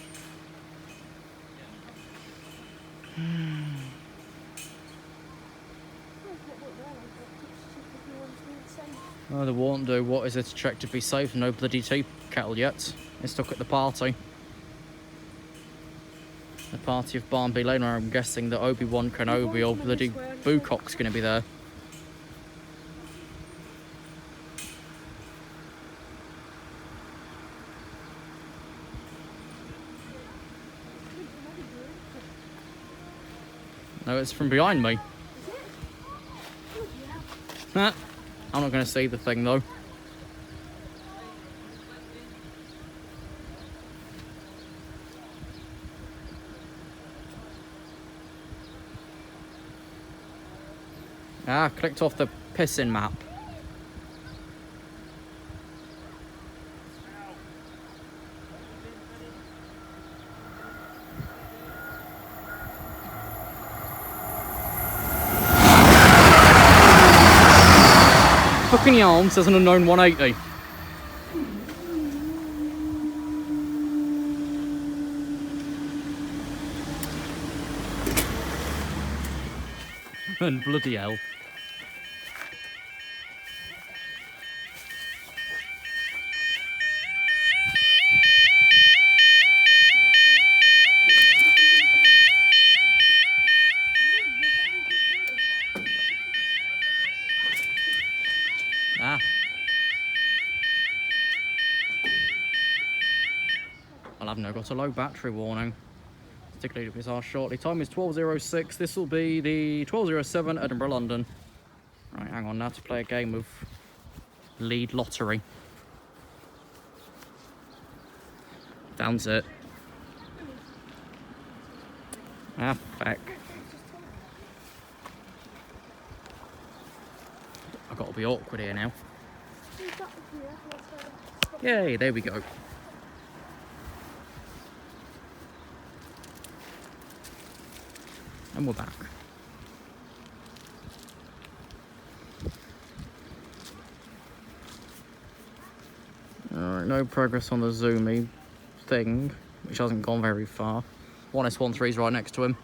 Oh, they won't do. What is it to check to be safe? No bloody tea kettle yet. It's stuck at the party. The party of Barnby Lane, where I'm guessing that Obi-Wan Kenobi or bloody Boocock's going to be there. No, it's from behind me. Nah, I'm not going to see the thing though. Ah, clicked off the pissing map. fucking yarn says an unknown 180. And bloody hell. Ah. I'll have now got a low battery warning. Particularly if it's our shortly. Time is 12:06. This will be the 12:07 Edinburgh, London. Right, hang on now to play a game of lead lottery. Found it. Ah, fuck. I've got to be awkward here now. Yay, there we go. And we're back. Alright, no progress on the zoomy thing, which hasn't gone very far. 1S13 is right next to him.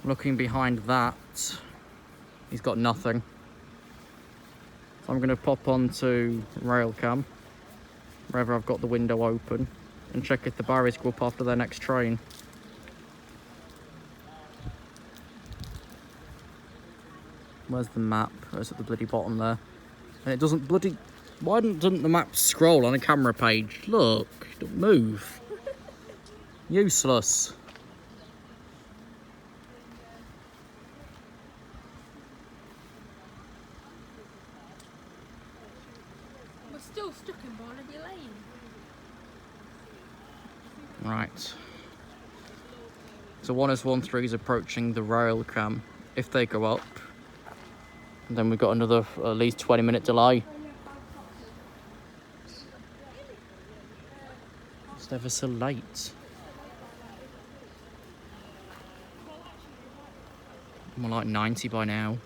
Looking behind that, he's got nothing. So I'm going to pop onto Railcam, wherever I've got the window open, and check if the barriers go up after their next train. Where's the map? Oh, it's at the bloody bottom there. And it doesn't bloody... Why doesn't the map scroll on a camera page? Look, it don't move. Useless. We're still stuck in Barnaby Lane. Right. So 1S13 is approaching the rail cam. If they go up, then we've got another at least 20-minute delay. It's never so late. More like 90 by now.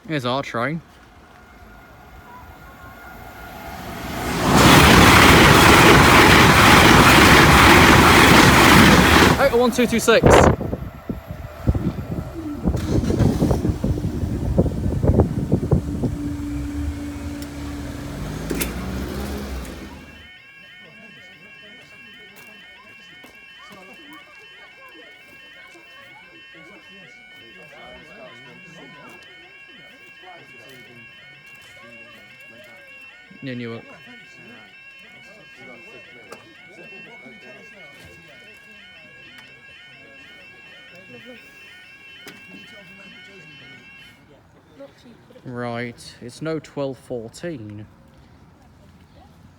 Here's our train. Oh, 1226. Near Newark. Right, it's no 12:14.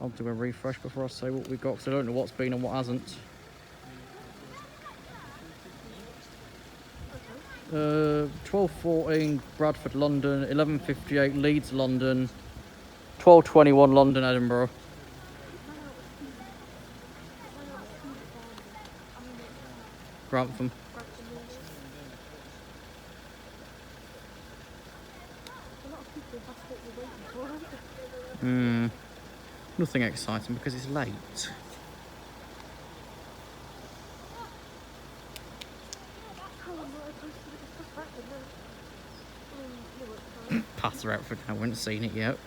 I'll do a refresh before I say what we got, because I don't know what's been and what hasn't. 12:14 Bradford, London. 11:58 Leeds, London. 12:21 London, Edinburgh. Grantham. Nothing exciting because it's late. Past Retford, I haven't seen it yet.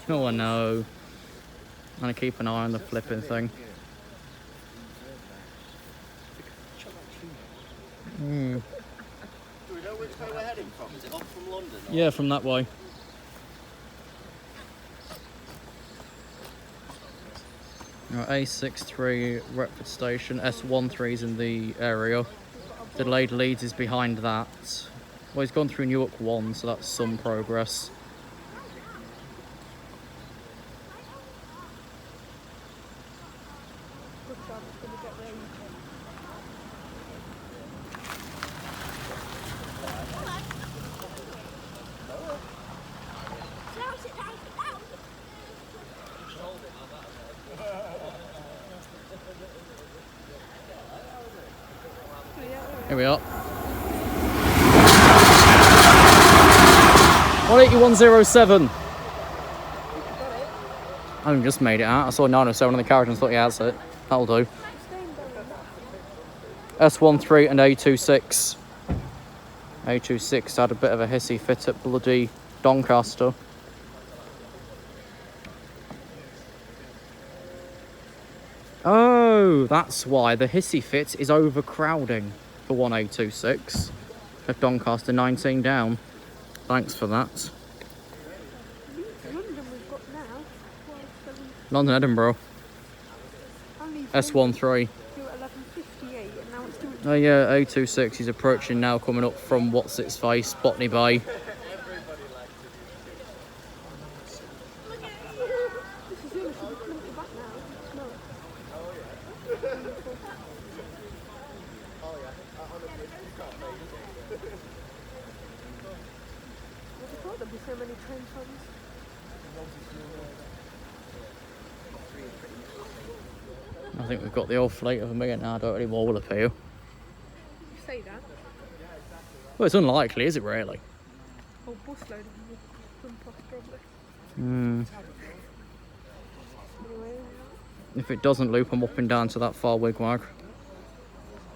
Oh, I know. I'm gonna keep an eye on the flipping thing. Do we know which way we're heading from? Is it up from London? Yeah, from that way. A63 Retford station, S13 is in the area. Delayed Leeds is behind that. Well, he's gone through Newark 1, so that's some progress. Here we are. 18107. I haven't just made it out. I saw 907 on the carriage and thought, yeah, that's it. That'll do. S13 and A26. A26 had a bit of a hissy fit at bloody Doncaster. Oh, that's why the hissy fit is overcrowding for 1A26. Left Doncaster 19 down. Thanks for that. London we've got now. 12, London, Edinburgh. S13. to 11:58, and now it's doing. Oh yeah, A26 is approaching now, coming up from what's its face, Botany Bay. This is it. Should be coming back now. It's not. I thought there'd be so many train funds. I think we've got the old fleet of them again now. I don't really more will appeal. You say that. Well, it's unlikely, is it really? Oh, busload of them will jump off probably. Hmm. Anyway, If it doesn't loop, I'm up and down to that far wigwag.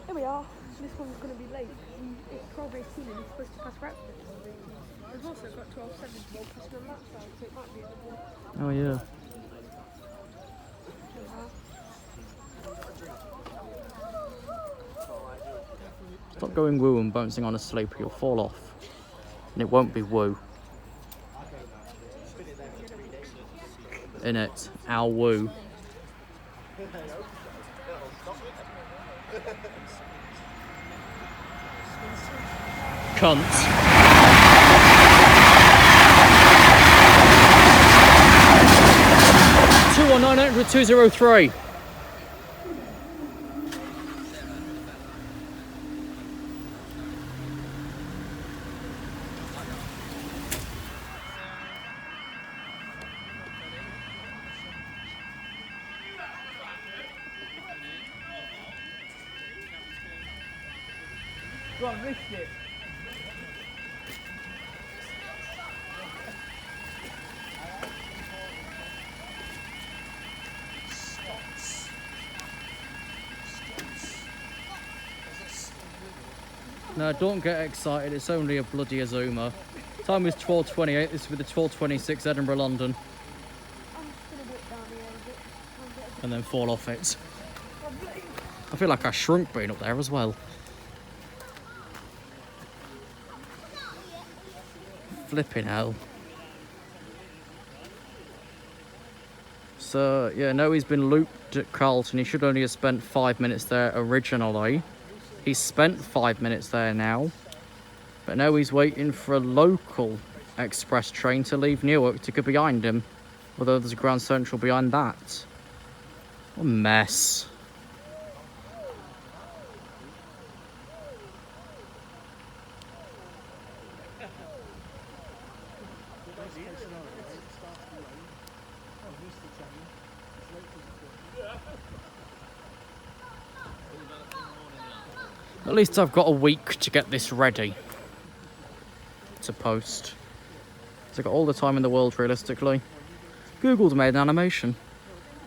here we are. This one's going to be late. It's 12:18 and it's supposed to pass Retford. We've also got 12:70 passing on that side, so it might be a double. Oh yeah. Stop going woo and bouncing on a sleeper, you'll fall off. And it won't be woo. In it, our woo. Cunt. 21900 203. Go on, risk it. No, don't get excited, it's only a bloody Azuma. Time is 12:28, this will be the 12:26 Edinburgh London. I'm just going to walk down here a bit. Try and get a And then fall off it. bit. I feel like I shrunk being up there as well. Flipping hell. So, yeah, no, he's been looped at Carlton. He should only have spent 5 minutes there originally. He's spent 5 minutes there now. But now he's waiting for a local express train to leave Newark to go behind him. Although there's a Grand Central behind that. What a mess. At least I've got a week to get this ready to post. So I've got all the time in the world, realistically. Google's made an animation.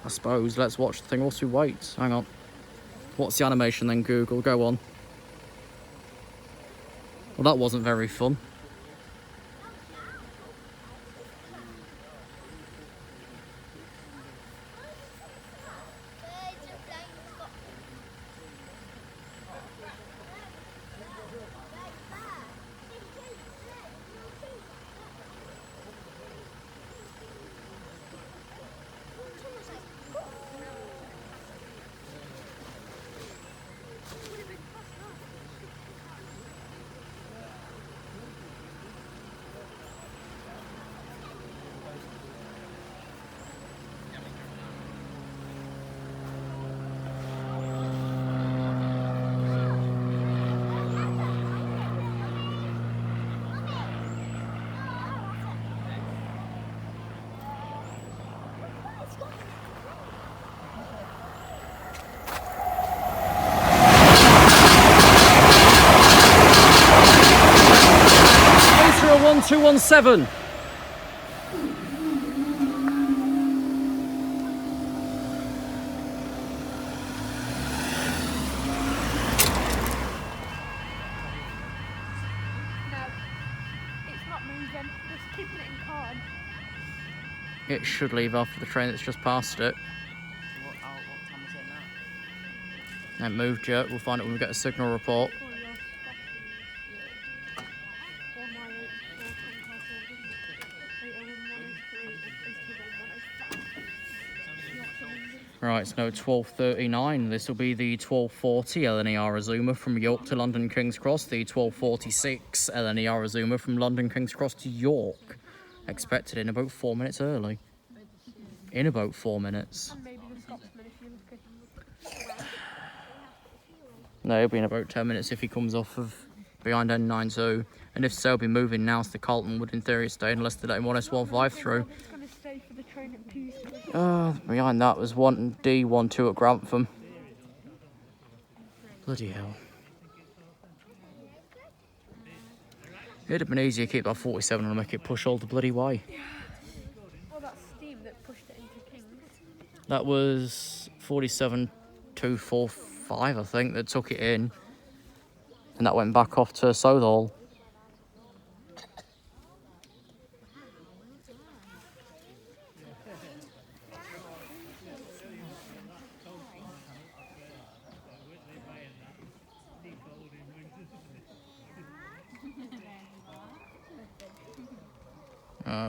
I suppose. Let's watch the thing whilst we wait. Hang on. What's the animation then, Google? Go on. Well, that wasn't very fun. 217. No, it's not moving. Just keeping it in Carlton. It should leave after the train that's just passed it. What time is it now? It moved yet. We'll find it when we get a signal report. Oh, you're stopping. 4 mile 8, 4 10 car 4, 801 103, 821 105. Right, so 12:39. This will be the 12:40 LNER Azuma from York to London King's Cross. The 12:46 LNER Azuma from London King's Cross to York. Expected in about 4 minutes early. In about 4 minutes. And maybe the Scotsman if you're lucky. No, he'll be in about 10 minutes if he comes off of behind N92. And if so, he'll be moving now to Carlton would in theory stay unless they let him on S15 through. It's going to stay for the train at Peterborough. Behind that was 1D, 1-2 at Grantham. Bloody hell. It'd have been easier to keep that 47 and make it push all the bloody way. Well, that's steam that pushed it into King's. That was 47.245, I think, that took it in. And that went back off to Southall.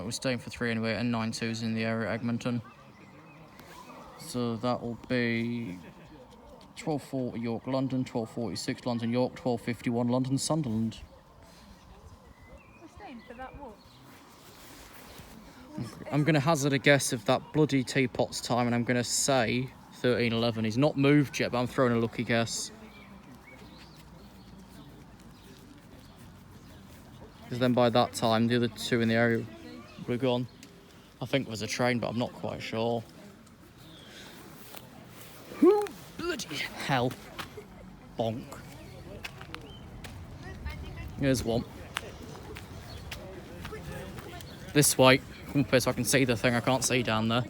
We're staying for 3 anyway, and 92's in the area at Egmonton. So that will be 12:40 York, London, 12:46 London, York, 12:51 London, Sunderland. We're staying for that walk. I'm going to hazard a guess of that bloody teapot's time, and I'm going to say 13:11. He's not moved yet, but I'm throwing a lucky guess. Because then by that time, the other two in the area were gone. I think it was a train, but I'm not quite sure. Who bloody hell? Bonk. Here's one. This way. Come up here so I can see the thing I can't see down there.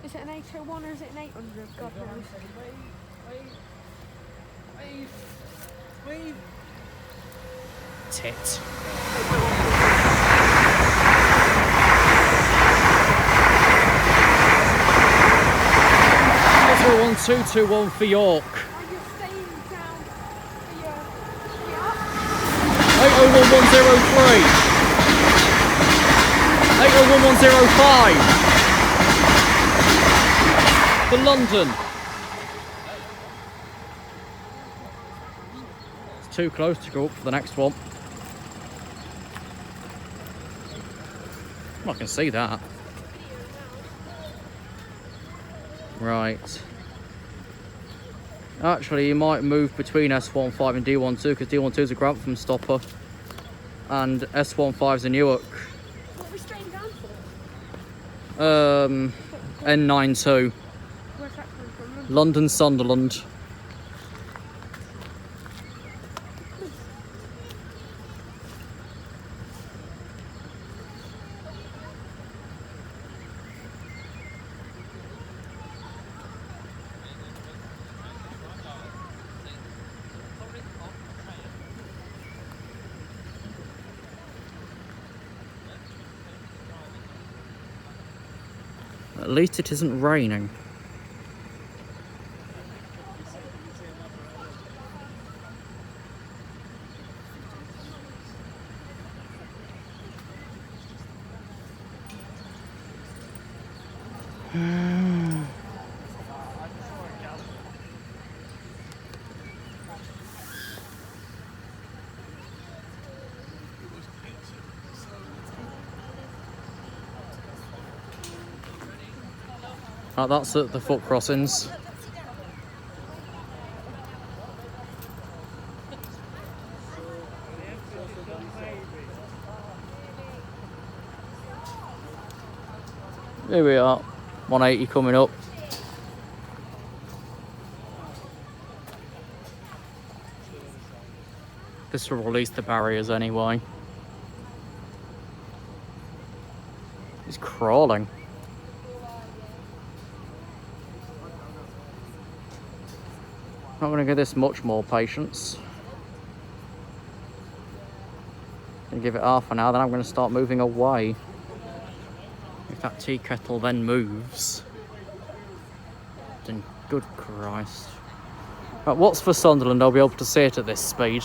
Is it an 801 or is it an 800? God knows. Tit. Metro 1221 for York. Are you staying down for your 801103. 801105. For London. It's too close to go up for the next one. I can see that. Right. Actually, you might move between S15 and D12 because D12 is a Grantham stopper and S15 is a Newark. What are we staying down for? N92. Where's that coming from? London, Sunderland. At least it isn't raining. Right, that's at the foot crossings. Here we are, 180 coming up. This will release the barriers anyway. He's crawling. Not going to give this much more patience. Gonna give it half an hour, then I'm going to start moving away. If that tea kettle then moves, then good Christ. Right, what's for Sunderland? I'll be able to see it at this speed.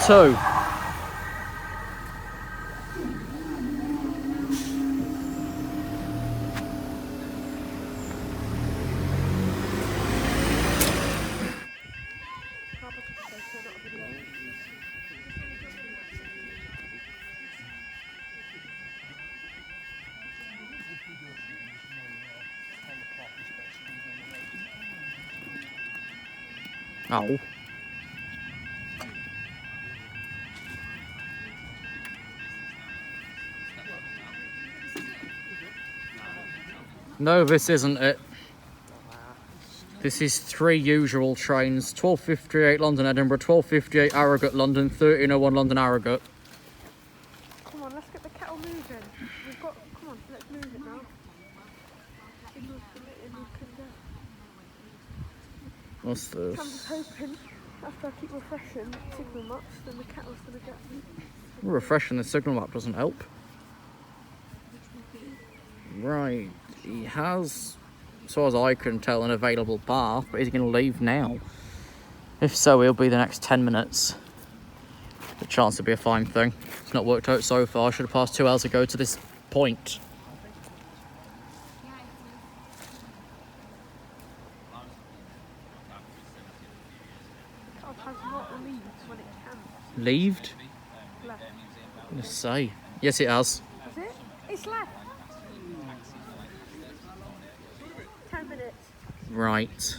Two. Oh. No, this isn't it. This is 3 usual trains. 12:58 London Edinburgh, 12:58 Harrogate London, 13:01 London Harrogate. Come on, let's get the kettle moving. We've got. Come on, let's move it now. What's I'm this? just hoping after I keep refreshing signal maps, then the kettle's gonna get me. Refreshing the signal map doesn't help. Right, he has, as far as I can tell, an available path, but is he going to leave now? If so, he'll be the next 10 minutes. The chance to be a fine thing. It's not worked out so far. I should have passed 2 hours ago to this point. The kettle has not leaves when it can. Leaved? Left. Let's say. Yes, it has. Is it? It's left. 10 minutes. Right.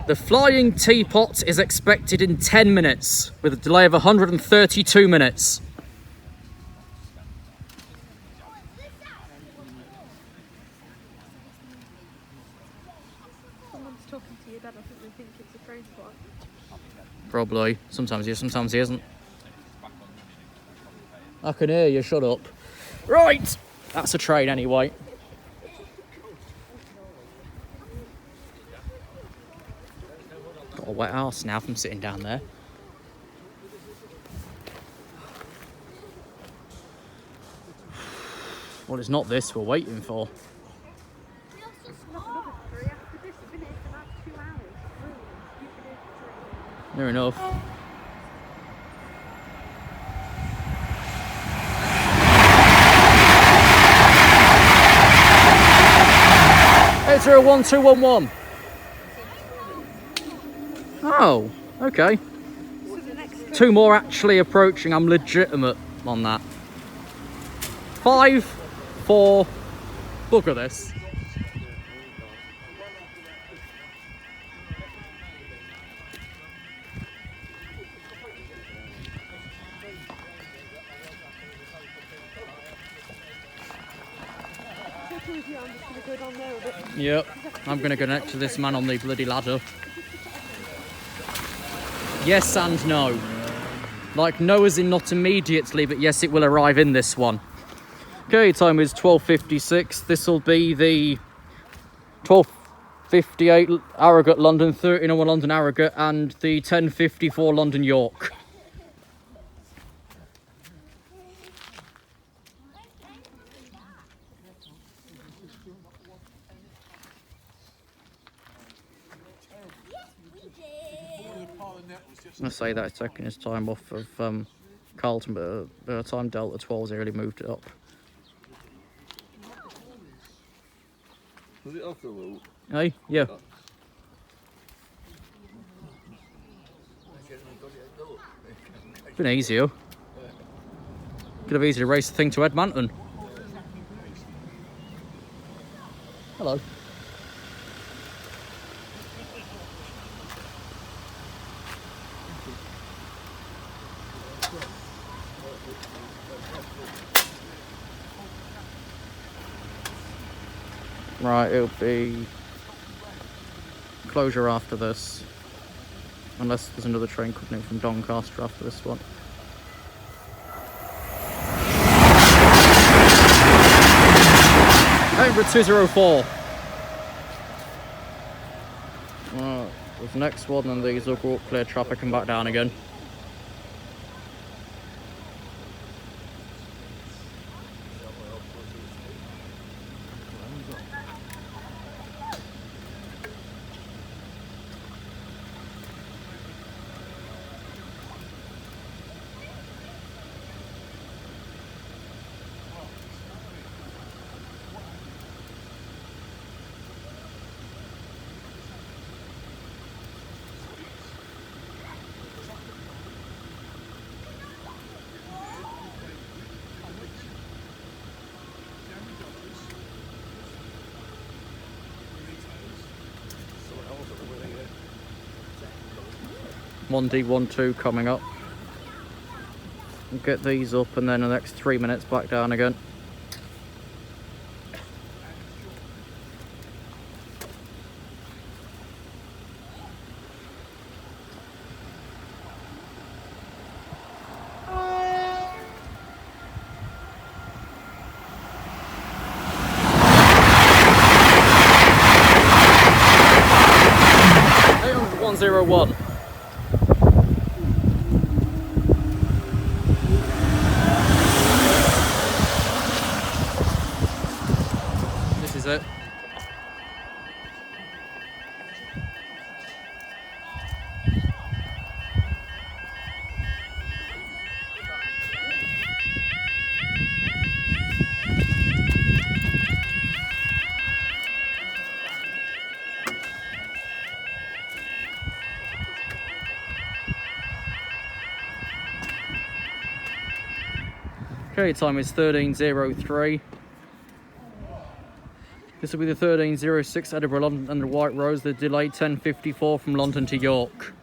The flying teapot is expected in 10 minutes, with a delay of 132 minutes. Someone's talking to your dad. I think they think it's a train spot. Probably. Sometimes he is, sometimes he isn't. I can hear you, shut up. Right! That's a train anyway. Got a wet arse now from sitting down there. Well, it's not this we're waiting for. Another 3 after this. I've been here for about 2 hours. Really? You've been here for 3. Near enough. It's a 1211. Oh, okay. So the next 2 more actually approaching. I'm legitimate on that. 5, 4. Bugger this. I'm just going to go down there with it. Yep, I'm going to go next to this man on the bloody ladder. Yes and no. Like, no as in not immediately, but yes, it will arrive in this one. Okay, time is 12:56. This will be the 12:58 Harrogate London, 13:01 London Harrogate, and the 10:54 London York. I say that it's taking his time off of Carlton, but by the time Delta 12's really moved it up. Was it off the loop? Hey, yeah. Been easier. Could have easily raced the thing to Edmonton. Hello. Right, it'll be closure after this. Unless there's another train coming in from Doncaster after this one. Over 204. There's the next one, and these will go up, clear traffic and back down again. One D12 coming up. We'll get these up, and then the next 3 minutes back down again. One. This is it. Okay, time is 13:03. This will be the 13:06 Edinburgh London under White Rose. The delay 10:54 from London to York.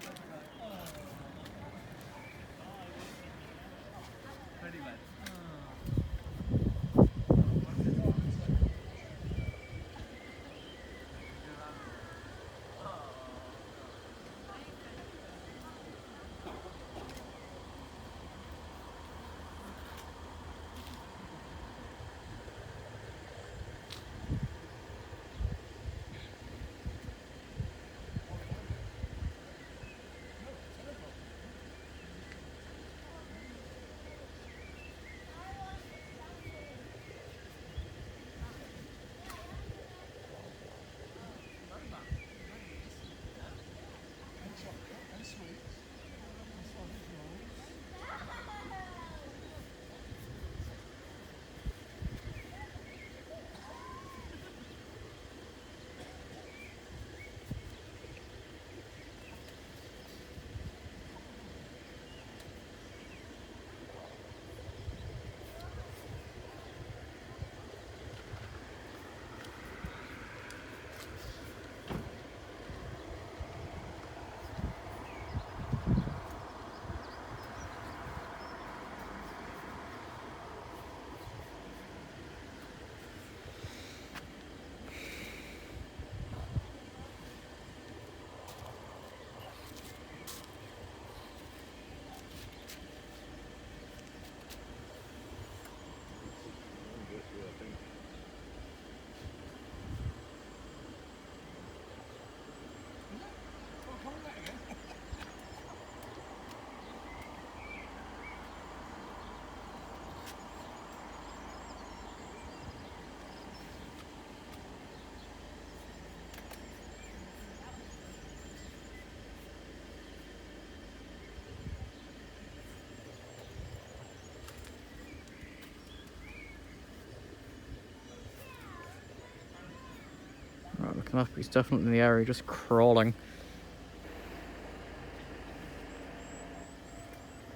Looking up, he's definitely in the area, just crawling.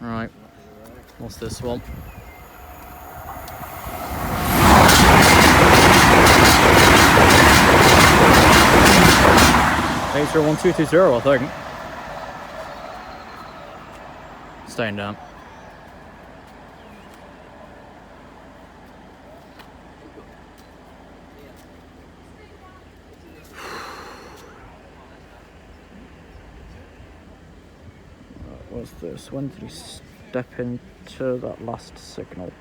Right, what's this one? A01220, I think. Staying down. was this? When did he step into that last signal?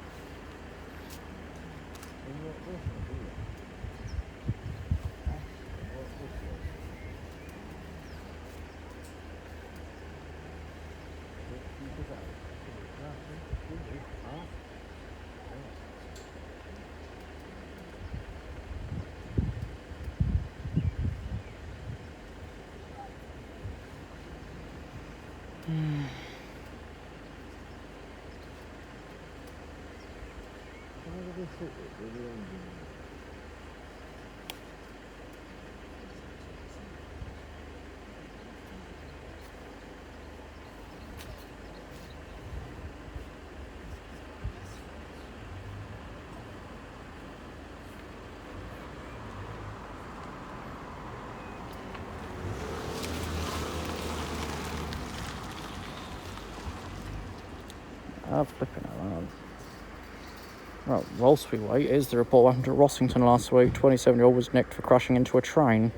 Flipping around. Right, whilst we wait, is the report what happened at Rossington last week. 27-year-old was nicked for crashing into a train.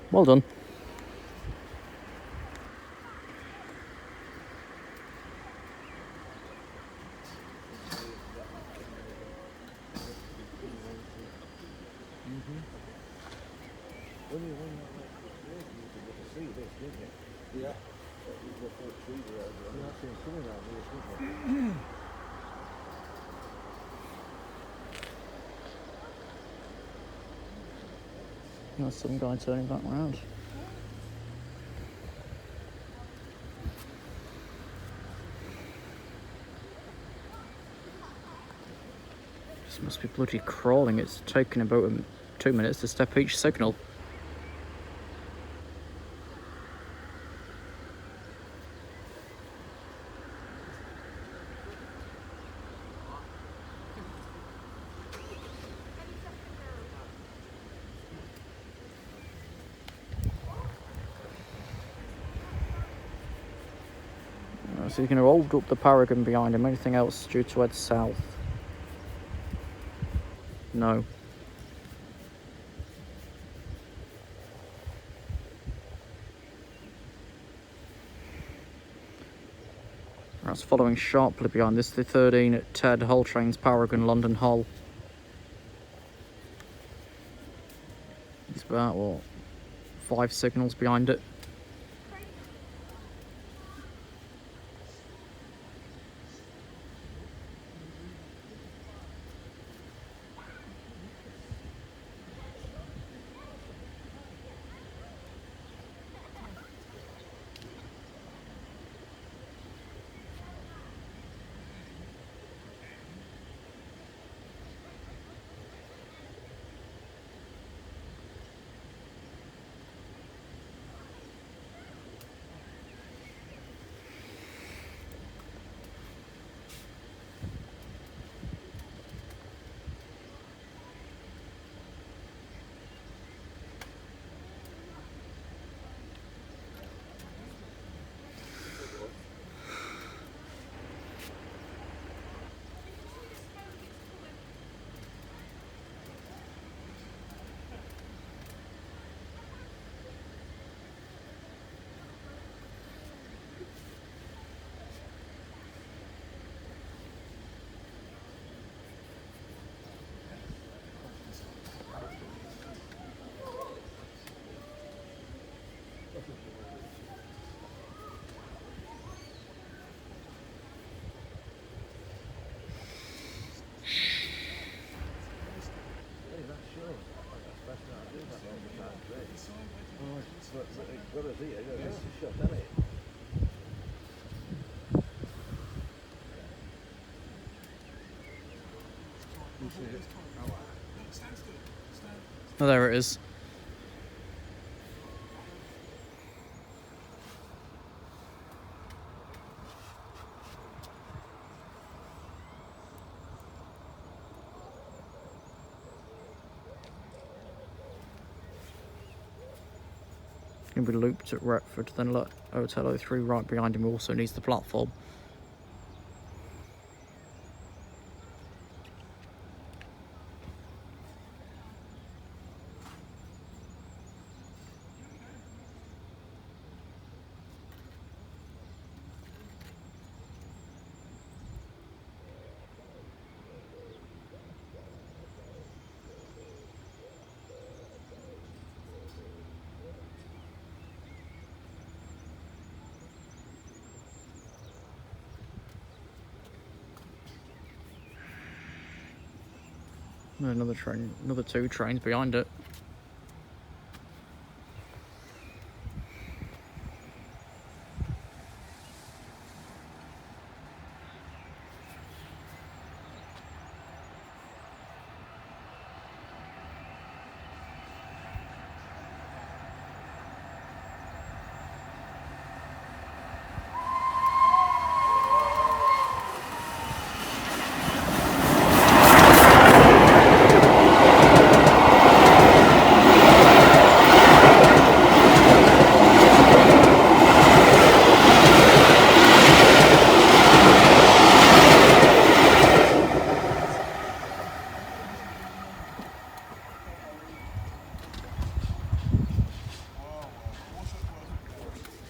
Well done. There's some guy turning back round. This must be bloody crawling. It's taken about 2 minutes to step each signal. So he's going to hold up the Paragon behind him. Anything else due to head south? No. That's following sharply behind this. The 13 at Ted, Hull trains Paragon, London Hull. He's about, what, 5 signals behind it. Oh, there it is. He'll be looped at Retford, then Hotel 03 right behind him also needs the platform. Another train, another 2 trains behind it.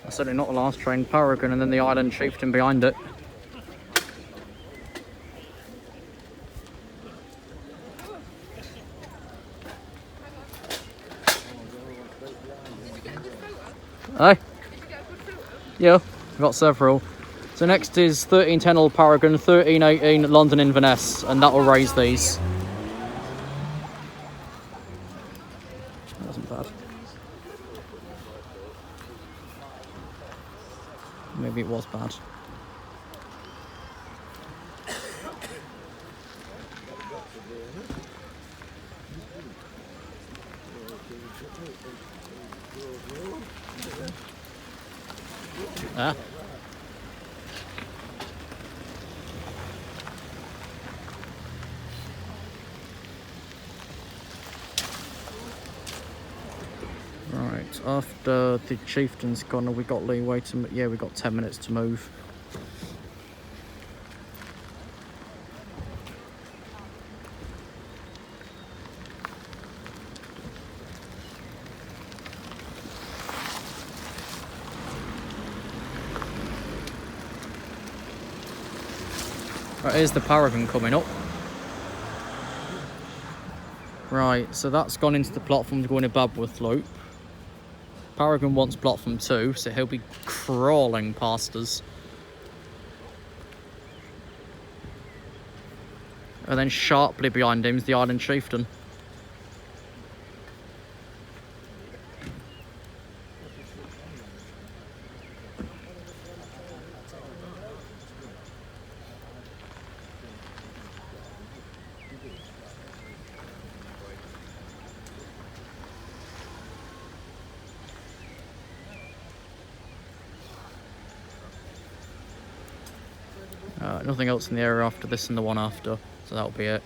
Certainly not the last train, Paragon, and then the Island Chieftain behind it. Hey? Yeah, we've got several. So next is 1310 Old Paragon, 1318 London Inverness, and that will raise these. That wasn't bad. Maybe it was bad. Ah. Right, after the Chieftain's gone, have we got leeway to... Yeah, we got 10 minutes to move. Right, here's the Paragon coming up. Right, so that's gone into the platform to go in a Babworth Loop. Paragon wants platform 2, so he'll be crawling past us. And then sharply behind him is the Island Chieftain. Nothing else in the area after this and the one after, so that'll be it.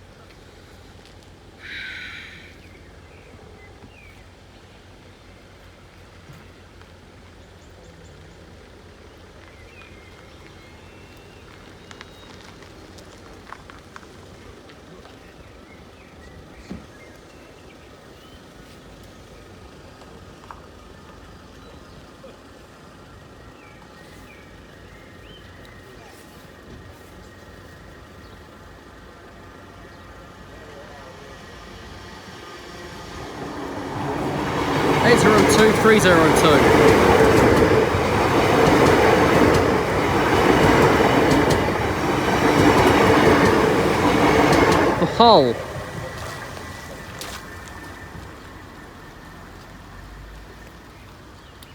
Two 302. The Hull.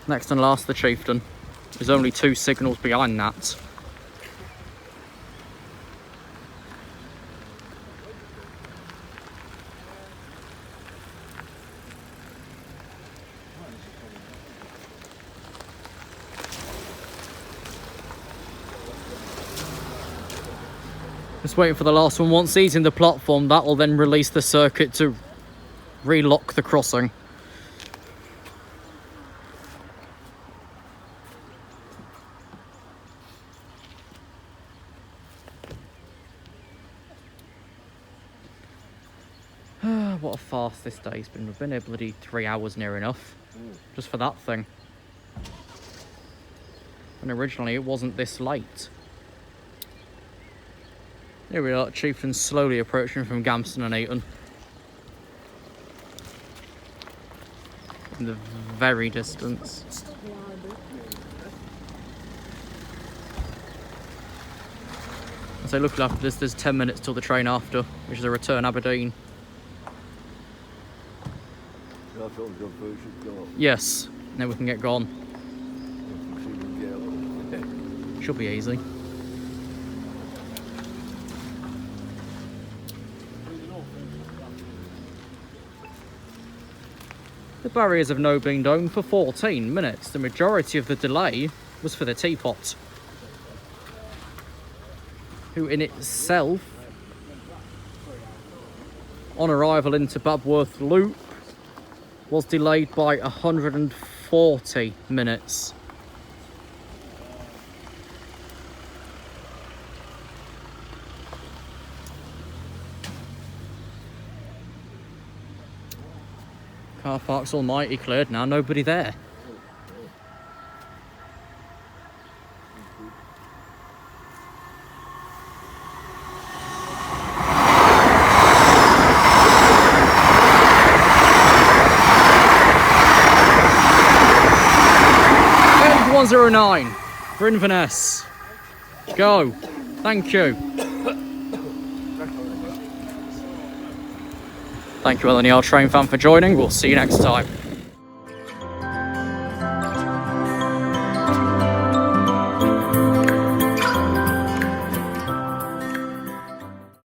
Next and last, the Chieftain. There's only 2 signals behind that. Just waiting for the last one. Once he's in the platform, that will then release the circuit to relock the crossing. What a farce this day's been. We've been here bloody 3 hours near enough. Just for that thing. And originally it wasn't this late. Here we are, Chieftain slowly approaching from Gamston and Eton. In the very distance. So looking after this, there's 10 minutes till the train after, which is a return Aberdeen. Carlton's gone through, should go up. Yes. Then we can get gone. See if we can get up. Should be easy. The barriers have now been down for 14 minutes. The majority of the delay was for the teapot, who in itself, on arrival into Babworth Loop, was delayed by 140 minutes. Car park's almighty cleared now, nobody there. And 109 for Inverness. Go. Thank you. Thank you, LNER train fan, for joining. We'll see you next time.